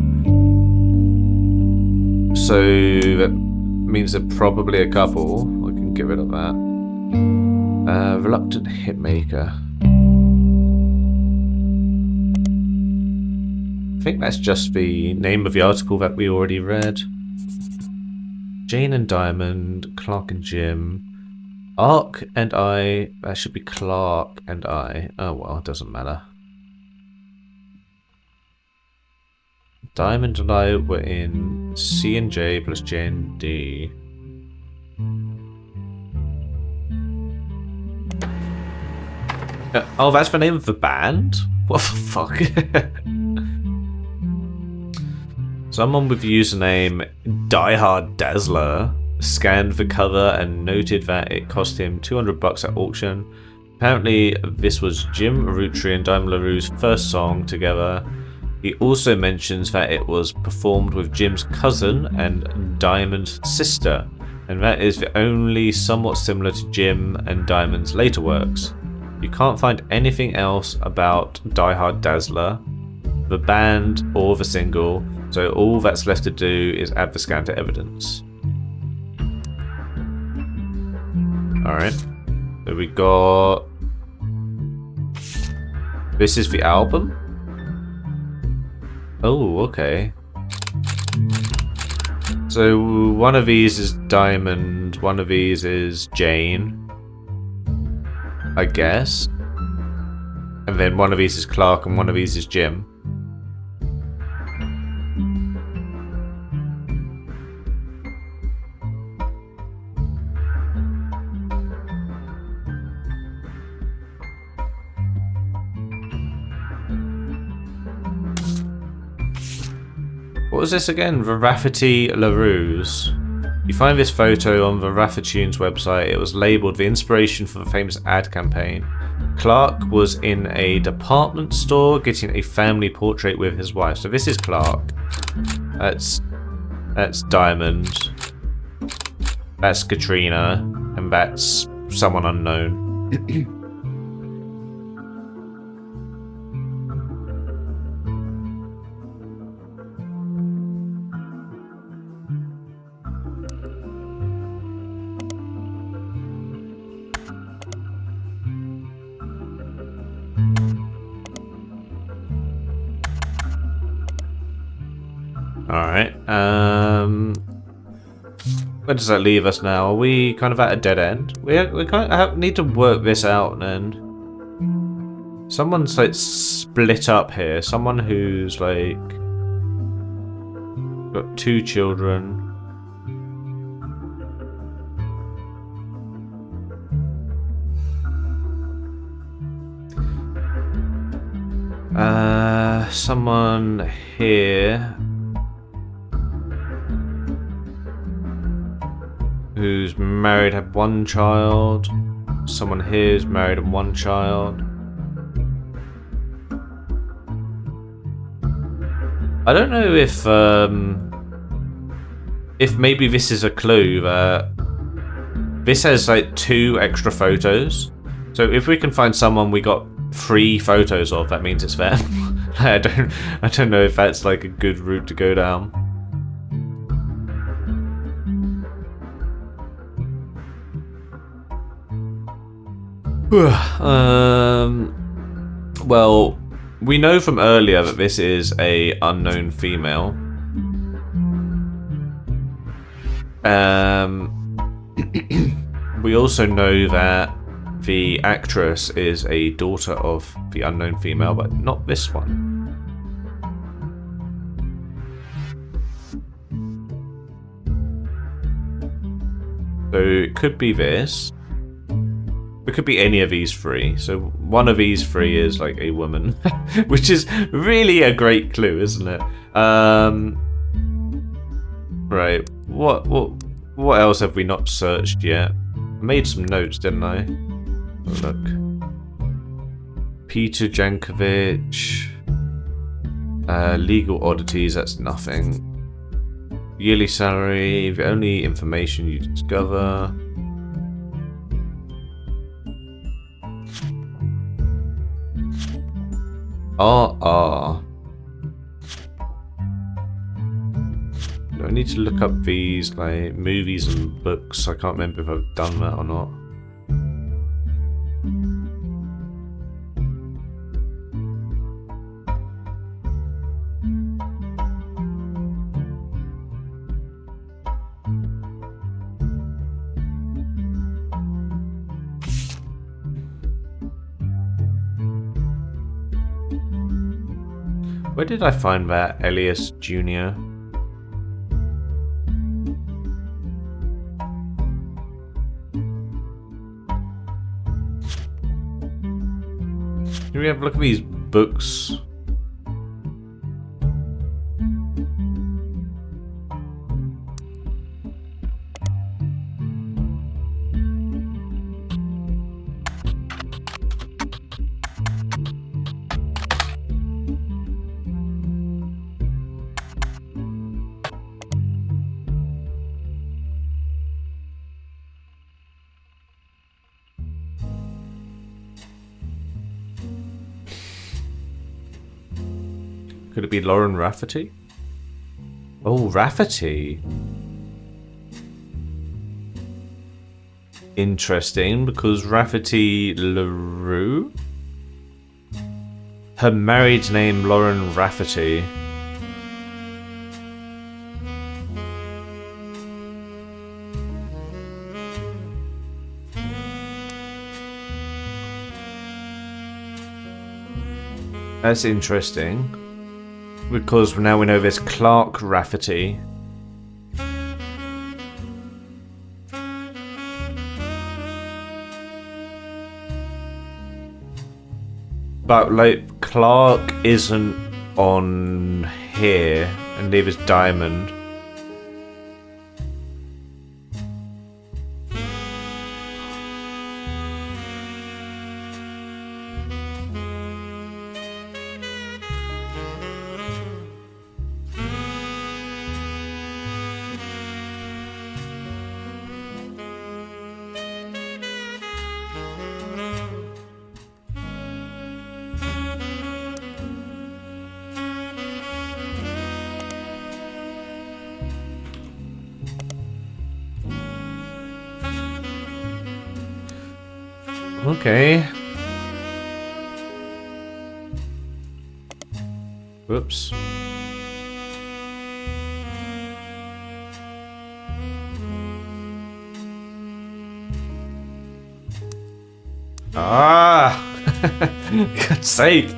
So that means they're probably a couple. I can get rid of that. Reluctant hitmaker. I think that's just the name of the article that we already read. Jane and Diamond, Clark and Jim. Ark and I, that should be Clark and I. Oh well, it doesn't matter. Diamond and I were in C and J plus J and D. Oh, that's the name of the band? What the fuck? Someone with the username Diehard Dazzler scanned the cover and noted that it cost him $200 at auction. Apparently, this was Jim Roottrees and Diamond LaRue's first song together. He also mentions that it was performed with Jim's cousin and Diamond's sister, and that is the only somewhat similar to Jim and Diamond's later works. You can't find anything else about Diehard Dazzler, the band, or the single, so all that's left to do is add the scan to evidence. Alright, so we got... This is the album? Oh, okay. So one of these is Diamond, one of these is Jane, I guess. then one of these is Clark and one of these is Jim. What was this again? The Rafferty LaRue's. You find this photo on the Raffertunes website. It was labelled the inspiration for the famous ad campaign. Clark was in a department store getting a family portrait with his wife. So this is Clark. That's Diamond. That's Katrina. And that's someone unknown. Alright, where does that leave us now? Are we kind of at a dead end? We kind of need to work this out then. Someone's like split up here. Someone who's like got 2 children. Someone here who's married, had 1 child. Someone here is married and 1 child. I don't know if maybe this is a clue that this has like 2 extra photos. So if we can find someone we got 3 photos of, that means it's them. I don't know if that's like a good route to go down. Well, we know from earlier that this is a unknown female. We also know that the actress is a daughter of the unknown female, but not this one. So it could be this. It could be any of these 3. So one of these 3 is like a woman, which is really a great clue, isn't it? Right. What else have we not searched yet? I made some notes, didn't I? Oh, look. Peter Jankovic. Legal oddities, that's nothing. Yearly salary, the only information you discover. Do I need to look up these like movies and books? I can't remember if I've done that or not. Where did I find that Elias Jr.? Can we have a look at these books? Could it be Lauren Rafferty? Oh, Rafferty. Interesting, because Rafferty LaRue? Her married name, Lauren Rafferty. That's interesting. Because now we know there's Clark Rafferty. But, like, Clark isn't on here, and neither is Diamond. Okay. Whoops. Ah! God's sake.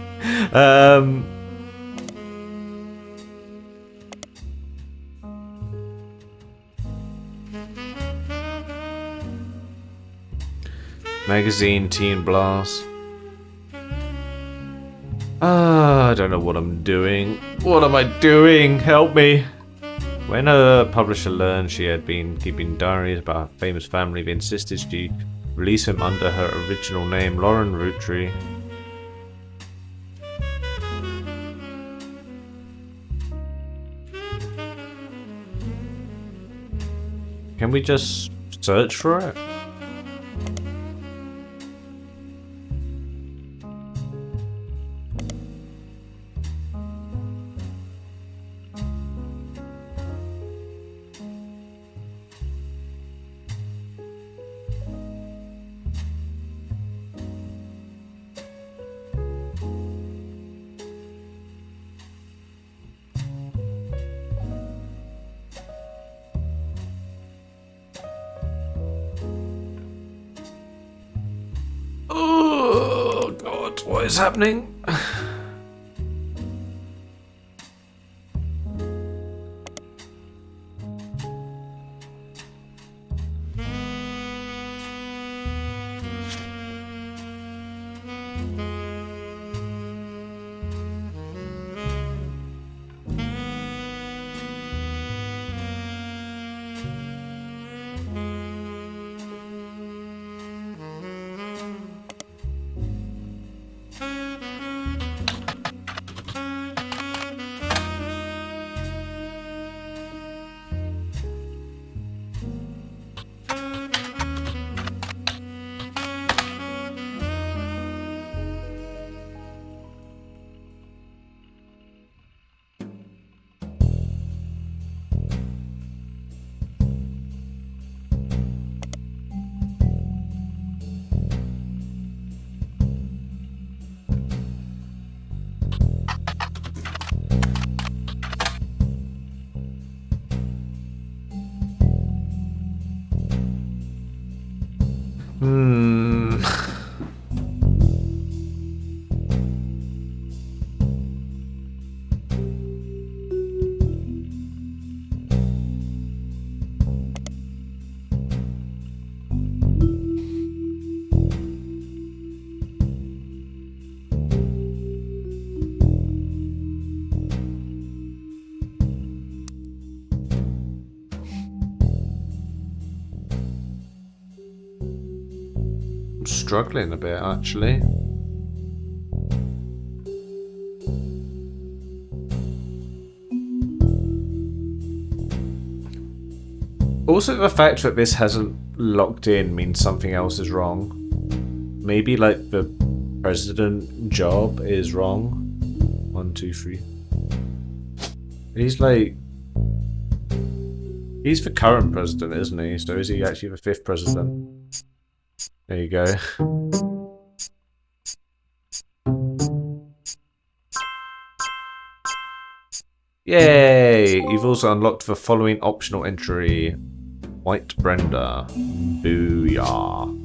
Magazine, Teen Blast. I don't know what I'm doing. What am I doing? Help me. When a publisher learned she had been keeping diaries about her famous family, they insisted she release him under her original name, Lauren Roottree. Can we just search for it? Oh God, what is happening? I'm struggling a bit, actually. Also, the fact that this hasn't locked in means something else is wrong. Maybe, like, the president job is wrong. 1, 2, 3. He's, like... He's the current president, isn't he? So is he actually the 5th president? There you go. Yay! You've also unlocked the following optional entry. White Brenda. Booyah.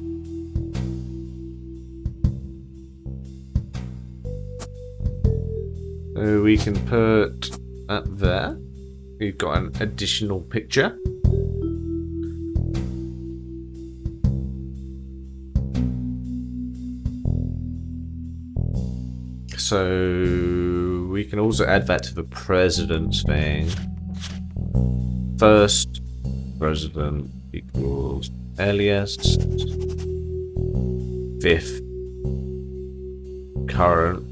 So we can put that there. We've got an additional picture. So we can also add that to the president's thing. First president equals alias. Fifth current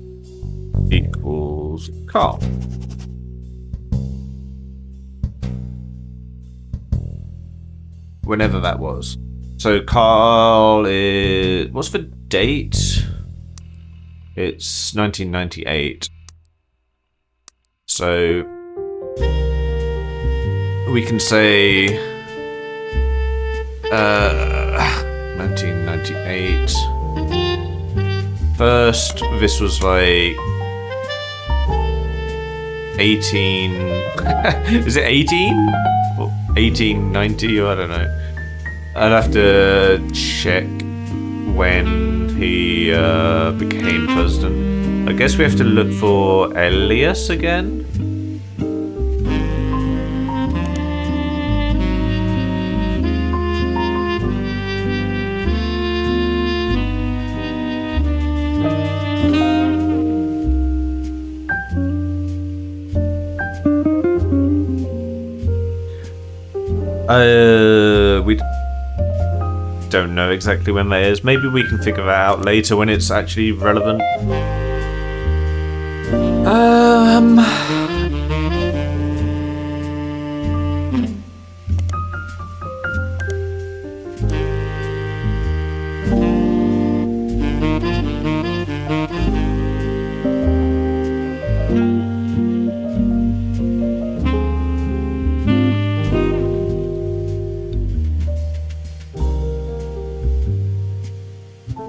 equals Carl. Whenever that was. So Carl is... What's the date? It's 1998. So we can say 1998. First, this was like 18. Is it 18? Or 1890? Or I don't know. I'd have to check when he became president. I guess we have to look for Elias again. We don't know exactly when that is. Maybe we can figure that out later when it's actually relevant.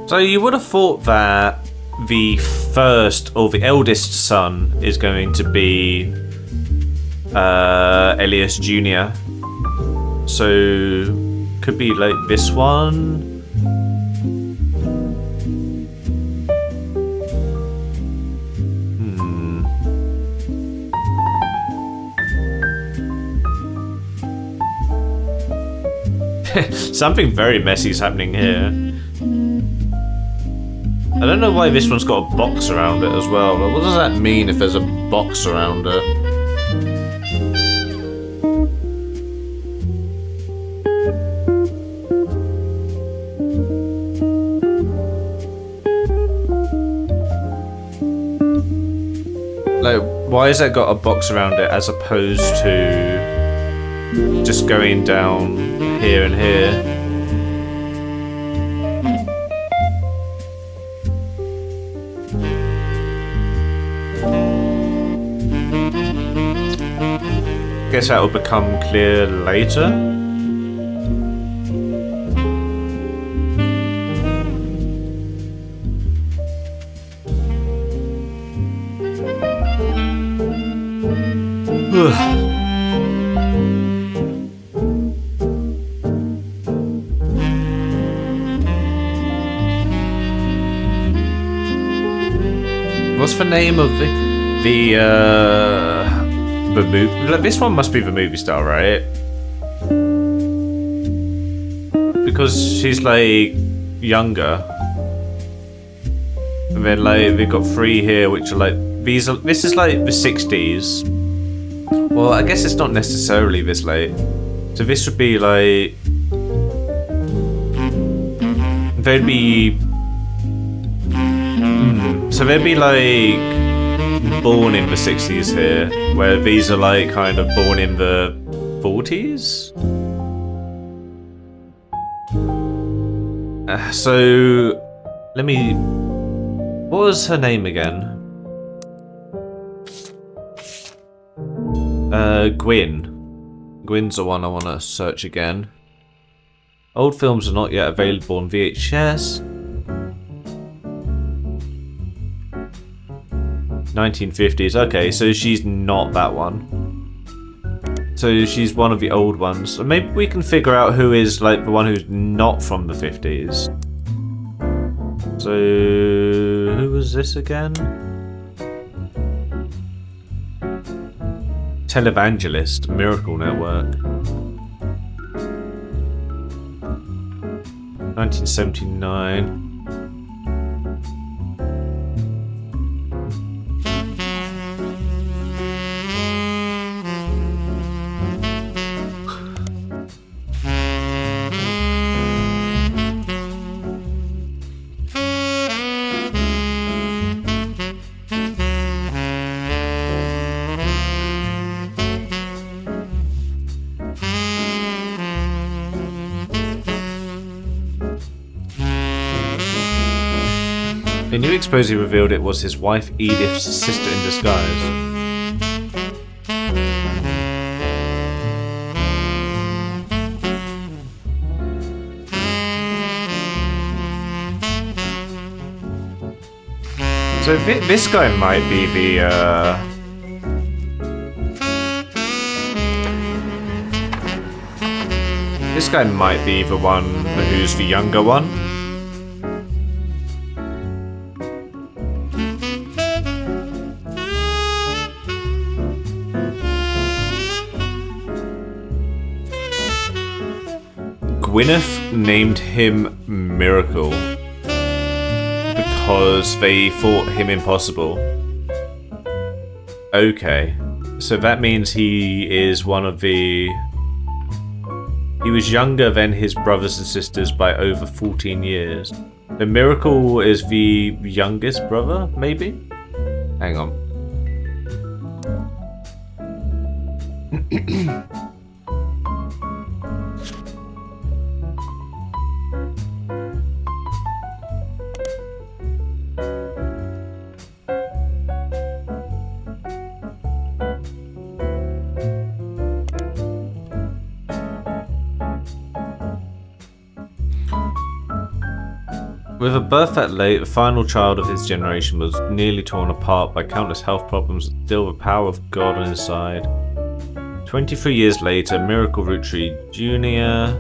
So you would have thought that the first or the eldest son is going to be Elias Jr. So could be like this one. Something very messy is happening here. I don't know why this one's got a box around it as well. What does that mean if there's a box around it? Like, why has that got a box around it as opposed to just going down here and here? Guess that will become clear later. What's the name of the movie? This one must be the movie star, right? Because she's like younger, and then like we've got three here, which are like these. This is like the 60s. Well, I guess it's not necessarily this late. So this would be like they'd be. So they'd be like born in the 60s here, where these are like kind of born in the 40s. So let me. What was her name again? Gwyn. Gwyn's the one I want to search again. Old films are not yet available on VHS. 1950s. Okay, so she's not that one. So she's one of the old ones. So maybe we can figure out who is like the one who's not from the 50s. So who was this again? Televangelist, Miracle Network. 1979. A new exposé revealed it was his wife Edith's sister in disguise. So this guy might be the this guy might be the one who's the younger one. Gwyneth named him Miracle because they thought him impossible. Okay, so that means he is one of the... He was younger than his brothers and sisters by over 14 years. The Miracle is the youngest brother, maybe? Hang on. With a birth that late, the final child of his generation was nearly torn apart by countless health problems, still the power of God on his side. 23 years later, Miracle Roottrees Jr.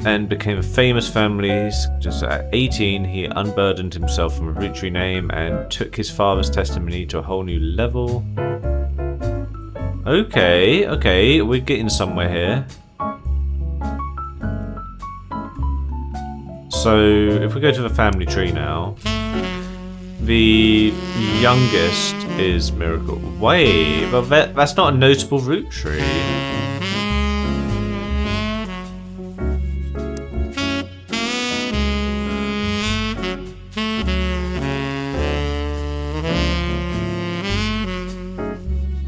and became a famous family. Just at 18, he unburdened himself from a Roottree name and took his father's testimony to a whole new level. Okay, we're getting somewhere here. So, if we go to the family tree now, the youngest is Miracle. Wait, but that's not a notable root tree.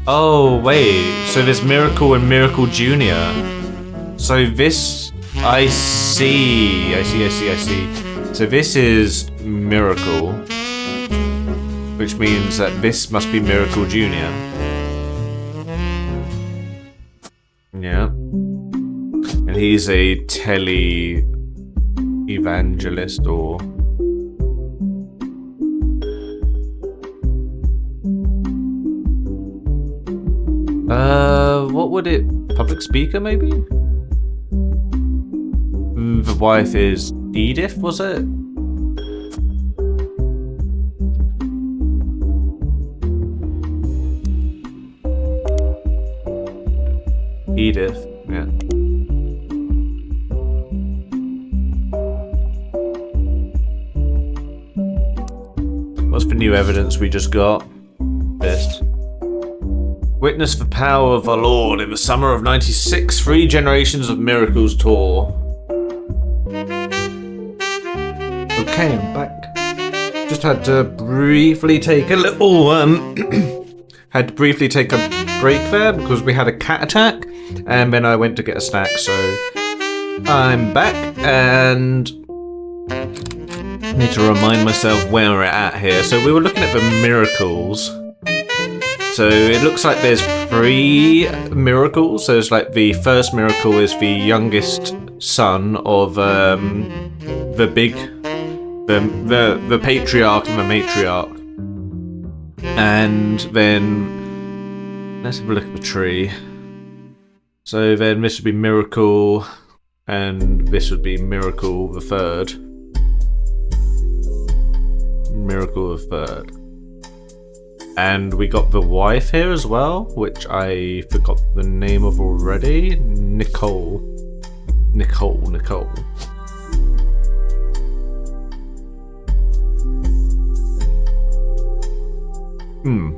Oh, wait, so there's Miracle and Miracle Jr. So this... I see. So this is Miracle, which means that this must be Miracle Jr. Yeah. And he's a tele-evangelist or... what would it... Public speaker, maybe? The wife is Edith, was it? Edith, yeah. What's the new evidence we just got? This. Witness the power of our Lord in the summer of '96, 3 generations of miracles tour. Okay, I'm back. Just had to briefly take a little, had to briefly take a break there because we had a cat attack, and then I went to get a snack, so I'm back, and need to remind myself where we're at here. So we were looking at the miracles. So it looks like there's 3 miracles. So it's like the first miracle is the youngest son of the patriarch and the matriarch. And then let's have a look at the tree. So then this would be Miracle, and this would be Miracle the third. Miracle the third. And we got the wife here as well, which I forgot the name of already. Nicole.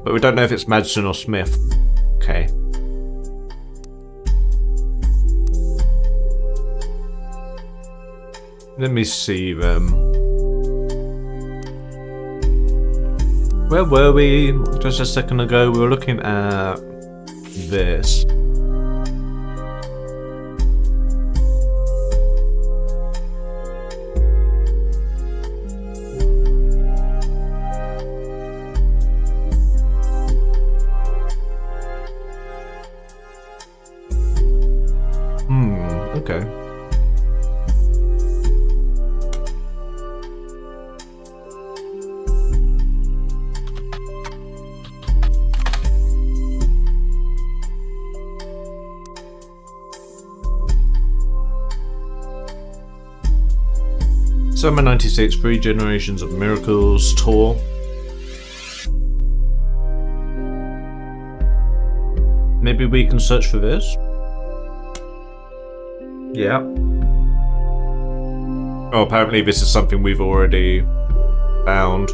But we don't know if it's Madsen or Smith. Okay. Let me see them. Where were we? Just a second ago, we were looking at this. Okay. Summer 96, 3 Generations of Miracles tour. Maybe we can search for this. Yeah. Oh, apparently this is something we've already found.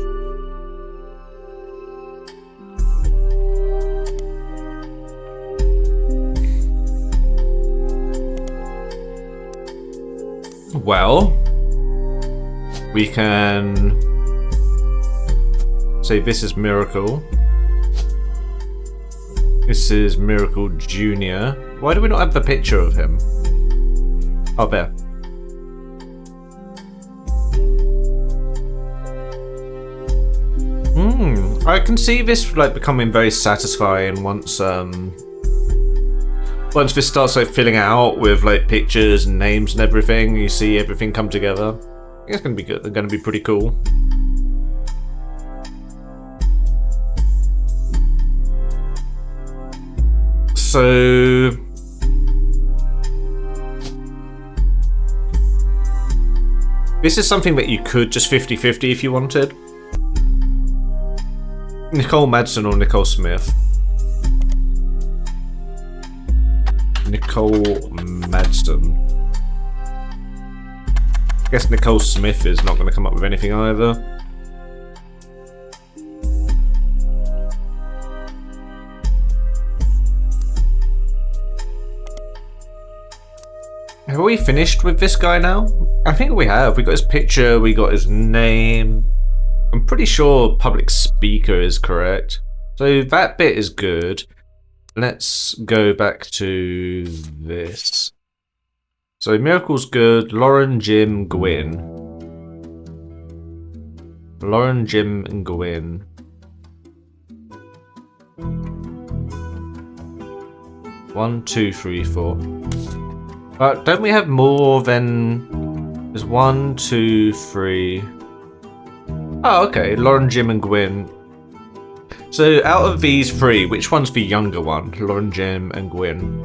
Well, we can say this is Miracle. This is Miracle Jr. Why do we not have the picture of him? Oh, there. I can see this like becoming very satisfying once this starts like filling out with like pictures and names and everything. You see everything come together. I think it's gonna be good. They're gonna be pretty cool. So this is something that you could just 50-50 if you wanted. Nicole Madsen or Nicole Smith. Nicole Madsen. I guess Nicole Smith is not going to come up with anything either. Have we finished with this guy now? I think we have. We got his picture, we got his name. I'm pretty sure public speaker is correct. So that bit is good. Let's go back to this. So Miracle's good. Lauren, Jim, Gwyn. Lauren, Jim, and Gwyn. One, two, three, four. But don't we have more than... There's 1, 2, 3... Oh, okay. Lauren, Jim, and Gwyn. So out of these 3, which one's the younger one? Lauren, Jim, and Gwyn.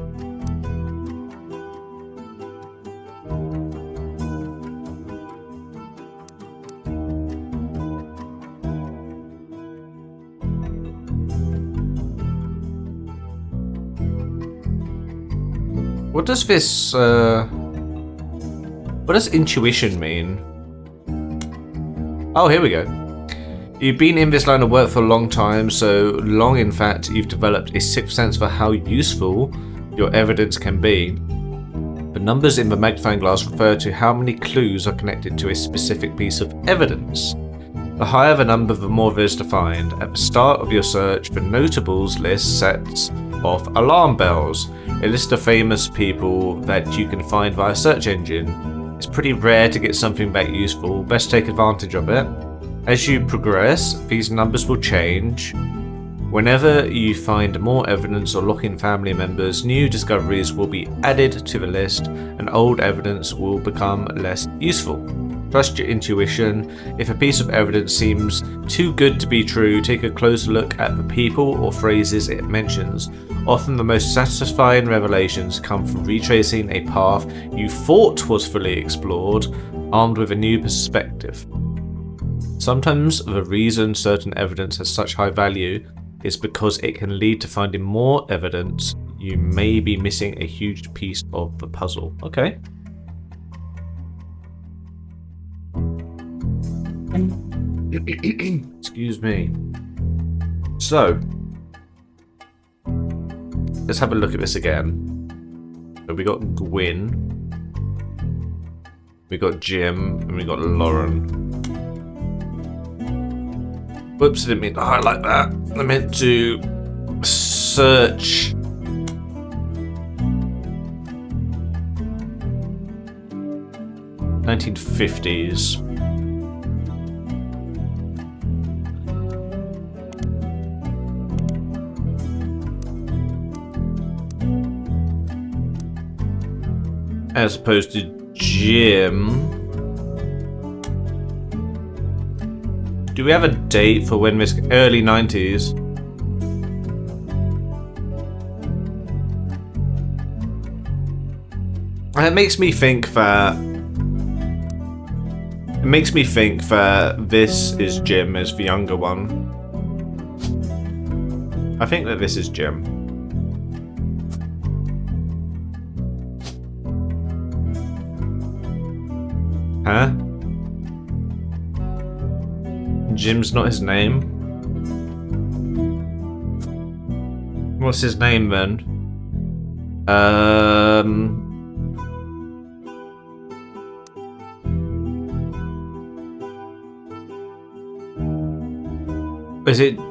What does this, what does intuition mean? Oh, here we go. You've been in this line of work for a long time, so long in fact you've developed a sixth sense for how useful your evidence can be. The numbers in the magnifying glass refer to how many clues are connected to a specific piece of evidence. The higher the number, the more there is to find. At the start of your search, the notables list sets off alarm bells, a list of famous people that you can find via search engine. It's pretty rare to get something that useful, best take advantage of it. As you progress, these numbers will change. Whenever you find more evidence or lock in family members, new discoveries will be added to the list and old evidence will become less useful. Trust your intuition. If a piece of evidence seems too good to be true, take a closer look at the people or phrases it mentions. Often the most satisfying revelations come from retracing a path you thought was fully explored, armed with a new perspective. Sometimes the reason certain evidence has such high value is because it can lead to finding more evidence. You may be missing a huge piece of the puzzle. Okay. Excuse me. So, let's have a look at this again. So we got Gwyn, we got Jim, and we got Lauren. Whoops, I didn't mean to highlight that. I meant to search. "1950s. As opposed to Jim. Do we have a date for when this early 90s? And it makes me think that this is Jim as the younger one. I think that this is Jim. Huh? Jim's not his name? What's his name then?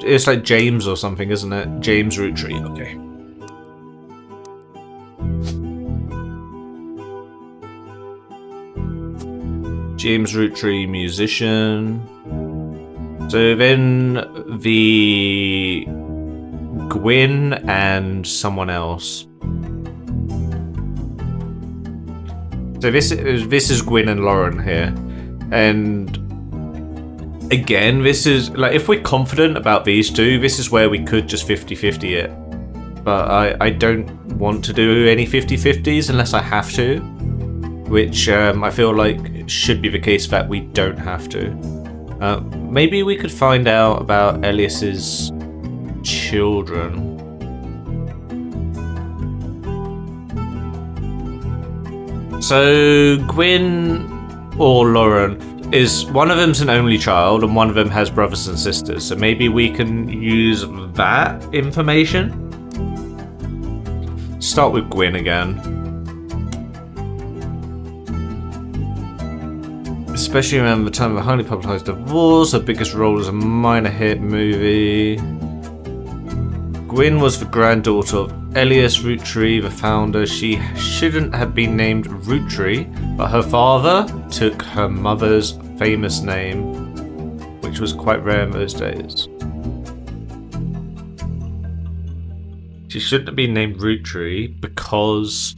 It's like James or something, isn't it? James Roottrees, okay. James Roottrees, musician. So then the Gwyn and someone else. So this is Gwyn and Lauren here, and again, this is like, if we're confident about these two, this is where we could just 50-50 it. But I don't want to do any 50-50s unless I have to, which I feel like should be the case that we don't have to. Maybe we could find out about Elias's children. So Gwyn or Lauren, is one of them's an only child and one of them has brothers and sisters, so maybe we can use that information. Start with Gwyn again. Especially around the time of the highly publicized divorce, her biggest role as a minor hit movie. Gwyn was the granddaughter of Elias Roottrees, the founder. She shouldn't have been named Roottrees, but her father took her mother's famous name, which was quite rare in those days. She shouldn't have been named Roottrees because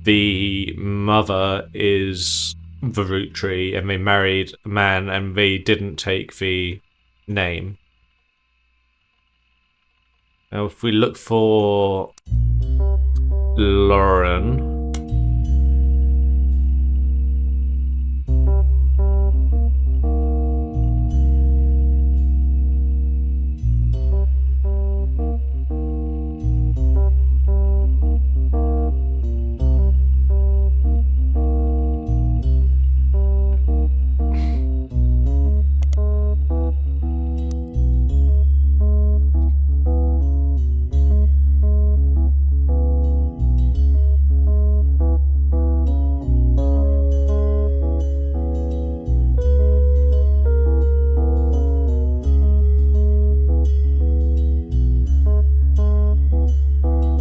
the mother is the Roottrees and they married a man and they didn't take the name. Now if we look for Lauren,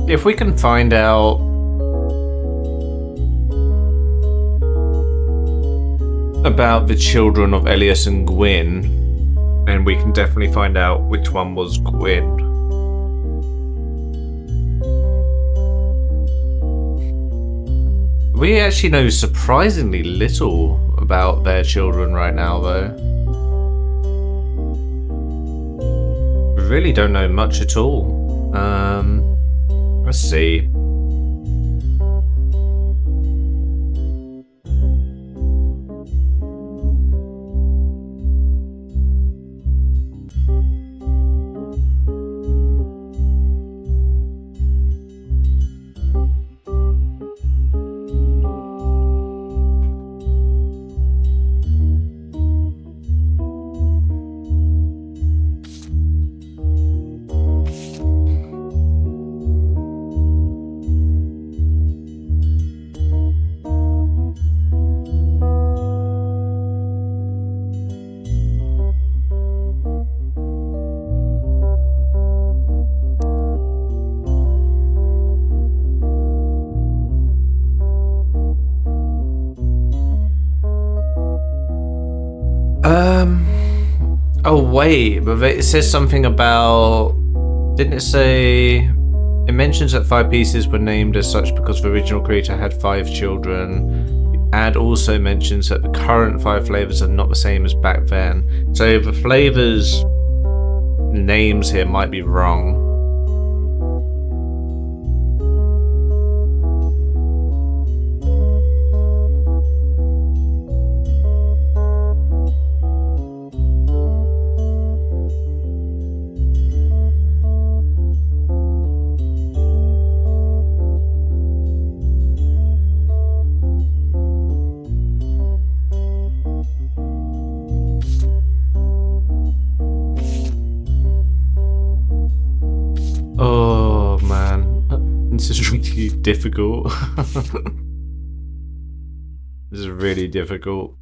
if we can find out about the children of Elias and Gwyn, then we can definitely find out which one was Gwyn. We actually know surprisingly little about their children right now, though. We really don't know much at all. Let's see. wait, but it says something about... Didn't it say... It mentions that 5 pieces were named as such because the original creator had 5 children. The ad also mentions that the current 5 flavors are not the same as back then. So the flavors names here might be wrong. Oh man, this is really difficult. This is really difficult.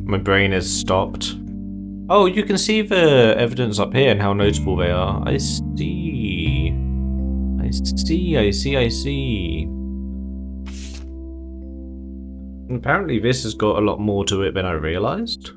My brain has stopped. Oh, you can see the evidence up here and how notable they are. I see. I see. Apparently this has got a lot more to it than I realized.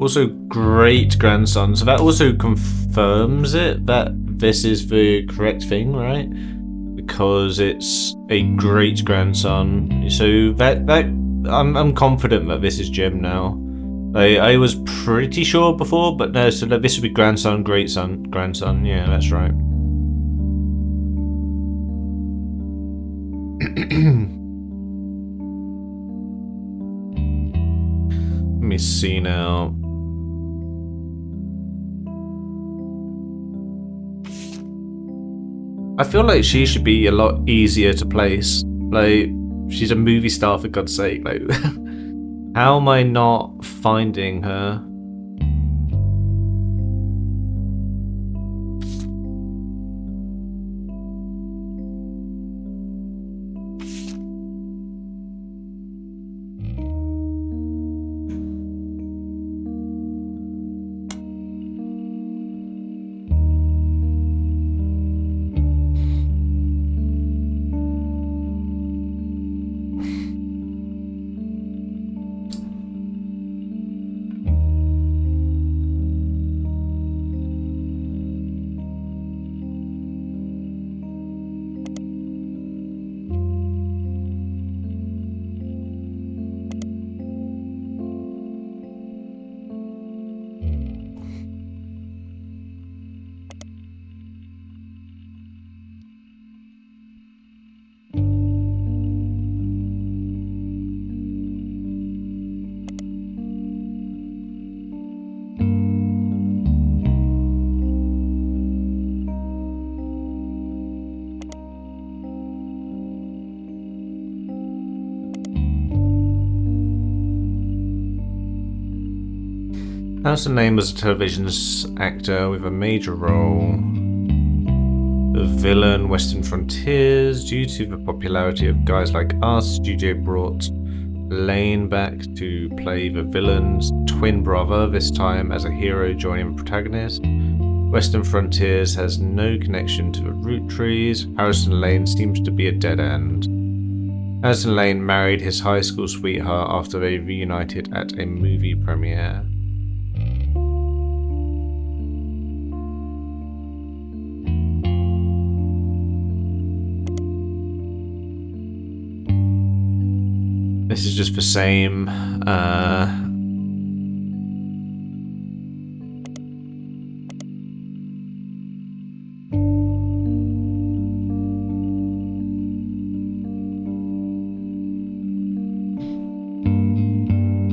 Also great-grandson, so that also confirms it, that this is the correct thing, right? Because it's a great-grandson. So I'm confident that this is Jim now. I was pretty sure before, but no, so this would be grandson, great-son, grandson, yeah, that's right. Let me see now. I feel like she should be a lot easier to place. Like, she's a movie star for God's sake. Like, how am I not finding her? Harrison Lane was a television actor with a major role. The villain, Western Frontiers. Due to the popularity of Guys Like Us, studio brought Lane back to play the villain's twin brother, this time as a hero joining the protagonist. Western Frontiers has no connection to the Roottrees. Harrison Lane seems to be a dead end. Harrison Lane married his high school sweetheart after they reunited at a movie premiere. this is just for same.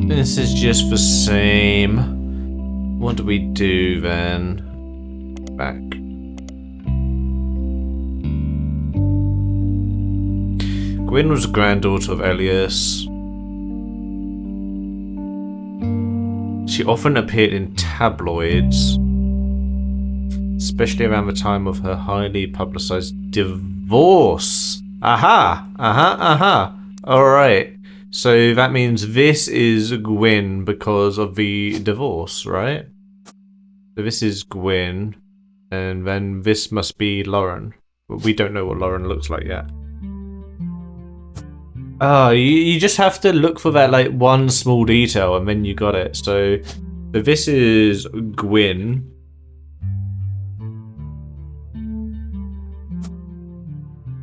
This is just for same. What do we do then? Back. Gwyn was a granddaughter of Elias. She often appeared in tabloids, especially around the time of her highly publicized divorce. Aha! Alright. So that means this is Gwyn because of the divorce, right? So this is Gwyn, and then this must be Lauren. But we don't know what Lauren looks like yet. Oh, you just have to look for that like one small detail and then you got it. So this is Gwyn.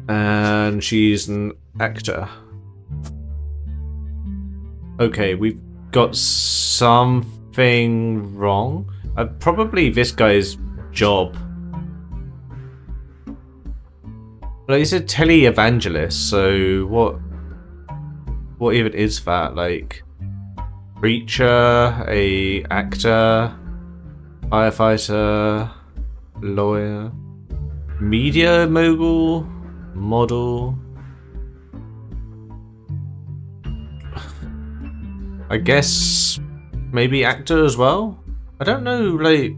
And she's an actor. Okay, we've got something wrong. Probably this guy's job. Like, he's a tele-evangelist, so what even is that? Like, preacher, a actor, firefighter, lawyer, media mogul, model. I guess maybe actor as well? I don't know, like...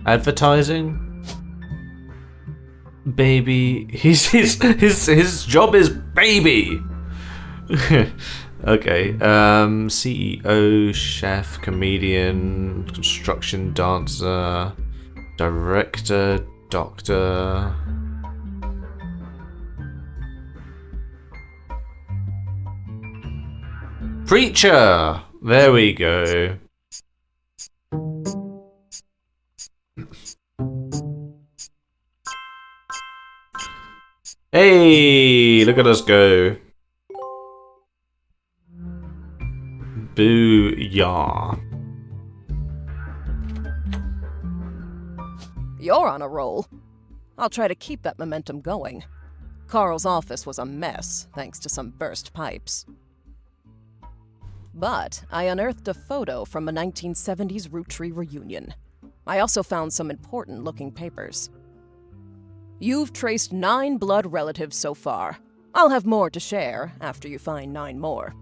Advertising? Baby. His job is baby! Okay, CEO, chef, comedian, construction dancer, director, doctor... Preacher! There we go. Hey, look at us go. Booyah. You're on a roll. I'll try to keep that momentum going. Carl's office was a mess, thanks to some burst pipes. But I unearthed a photo from a 1970s Roottree reunion. I also found some important-looking papers. You've traced 9 blood relatives so far. I'll have more to share after you find 9 more.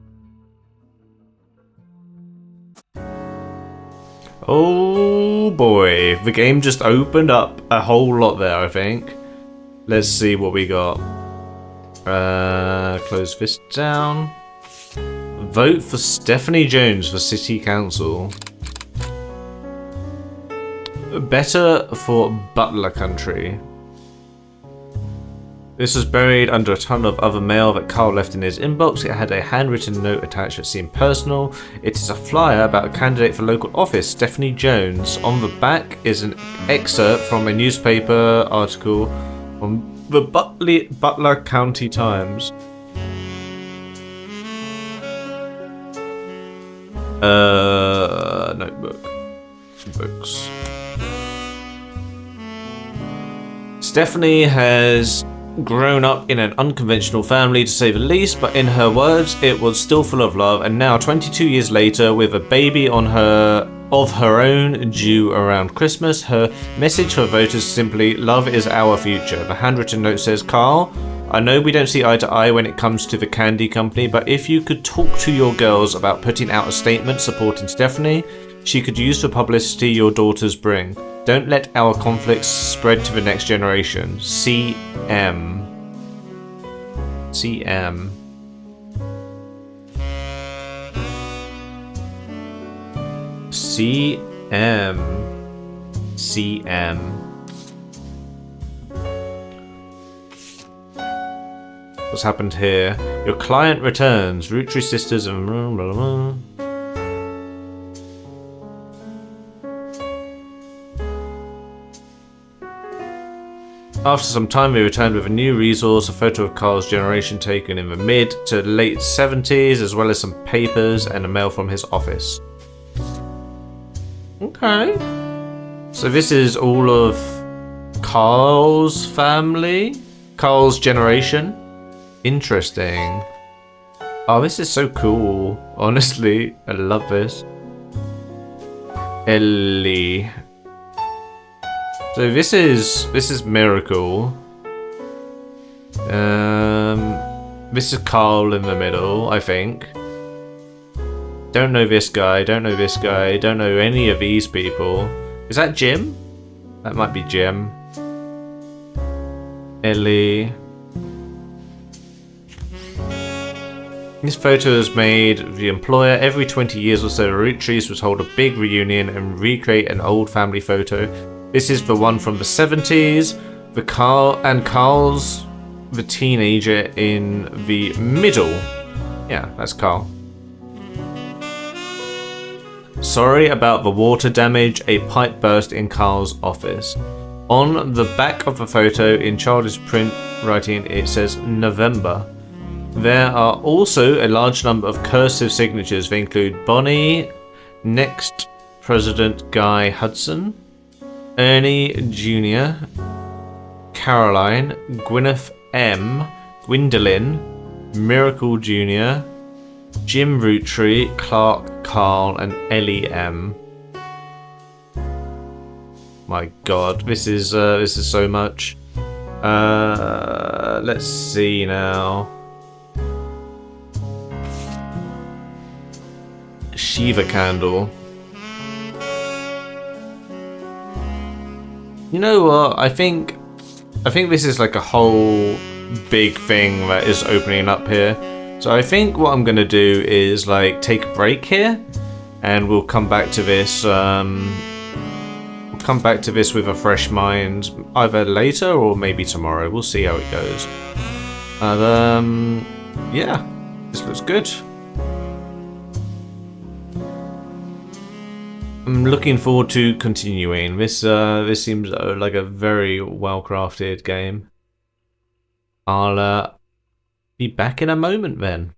Oh boy, the game just opened up a whole lot there, I think. Let's see what we got. Close this down. Vote for Stephanie Jones for City Council. Better for Butler Country. This was buried under a ton of other mail that Carl left in his inbox. It had a handwritten note attached that seemed personal. It is a flyer about a candidate for local office, Stephanie Jones. On the back is an excerpt from a newspaper article from the Butler County Times. Notebook. Books. Stephanie has grown up in an unconventional family, to say the least, but in her words, it was still full of love. And now, 22 years later, with a baby of her own due around Christmas, her message for voters is simply, "Love is our future." The handwritten note says, "Carl, I know we don't see eye to eye when it comes to the candy company, but if you could talk to your girls about putting out a statement supporting Stephanie, she could use the publicity your daughters bring. Don't let our conflicts spread to the next generation. CM." CM. CM. CM. What's happened here? Your client returns. Roottrees sisters and blah, blah, blah. After some time, we returned with a new resource, a photo of Carl's generation taken in the mid to late 70s, as well as some papers and a mail from his office. Okay. So this is all of Carl's family? Carl's generation? Interesting. Oh, this is so cool. Honestly, I love this. Ellie. So this is Miracle. This is Carl in the middle, I think. Don't know this guy, don't know this guy, don't know any of these people. Is that Jim? That might be Jim. Ellie. This photo is made of the employer. Every 20 years or so, Roottrees would hold a big reunion and recreate an old family photo. This is the one from the 70s. Carl's the teenager in the middle. Yeah, that's Carl. Sorry about the water damage. A pipe burst in Carl's office. On the back of the photo, in childish print writing, it says November. There are also a large number of cursive signatures. They include Bonnie, next President Guy Hudson, Ernie Jr., Caroline, Gwyneth M., Gwendolyn, Miracle Jr., Jim Roottree, Clark, Carl, and Ellie M. My God, this is so much. Let's see now. Shiva candle. You know what? I think this is like a whole big thing that is opening up here. So I think what I'm gonna do is like take a break here, and we'll come back to this. We'll come back to this with a fresh mind, either later or maybe tomorrow. We'll see how it goes. And yeah, this looks good. I'm looking forward to continuing. This seems like a very well crafted game. I'll be back in a moment then.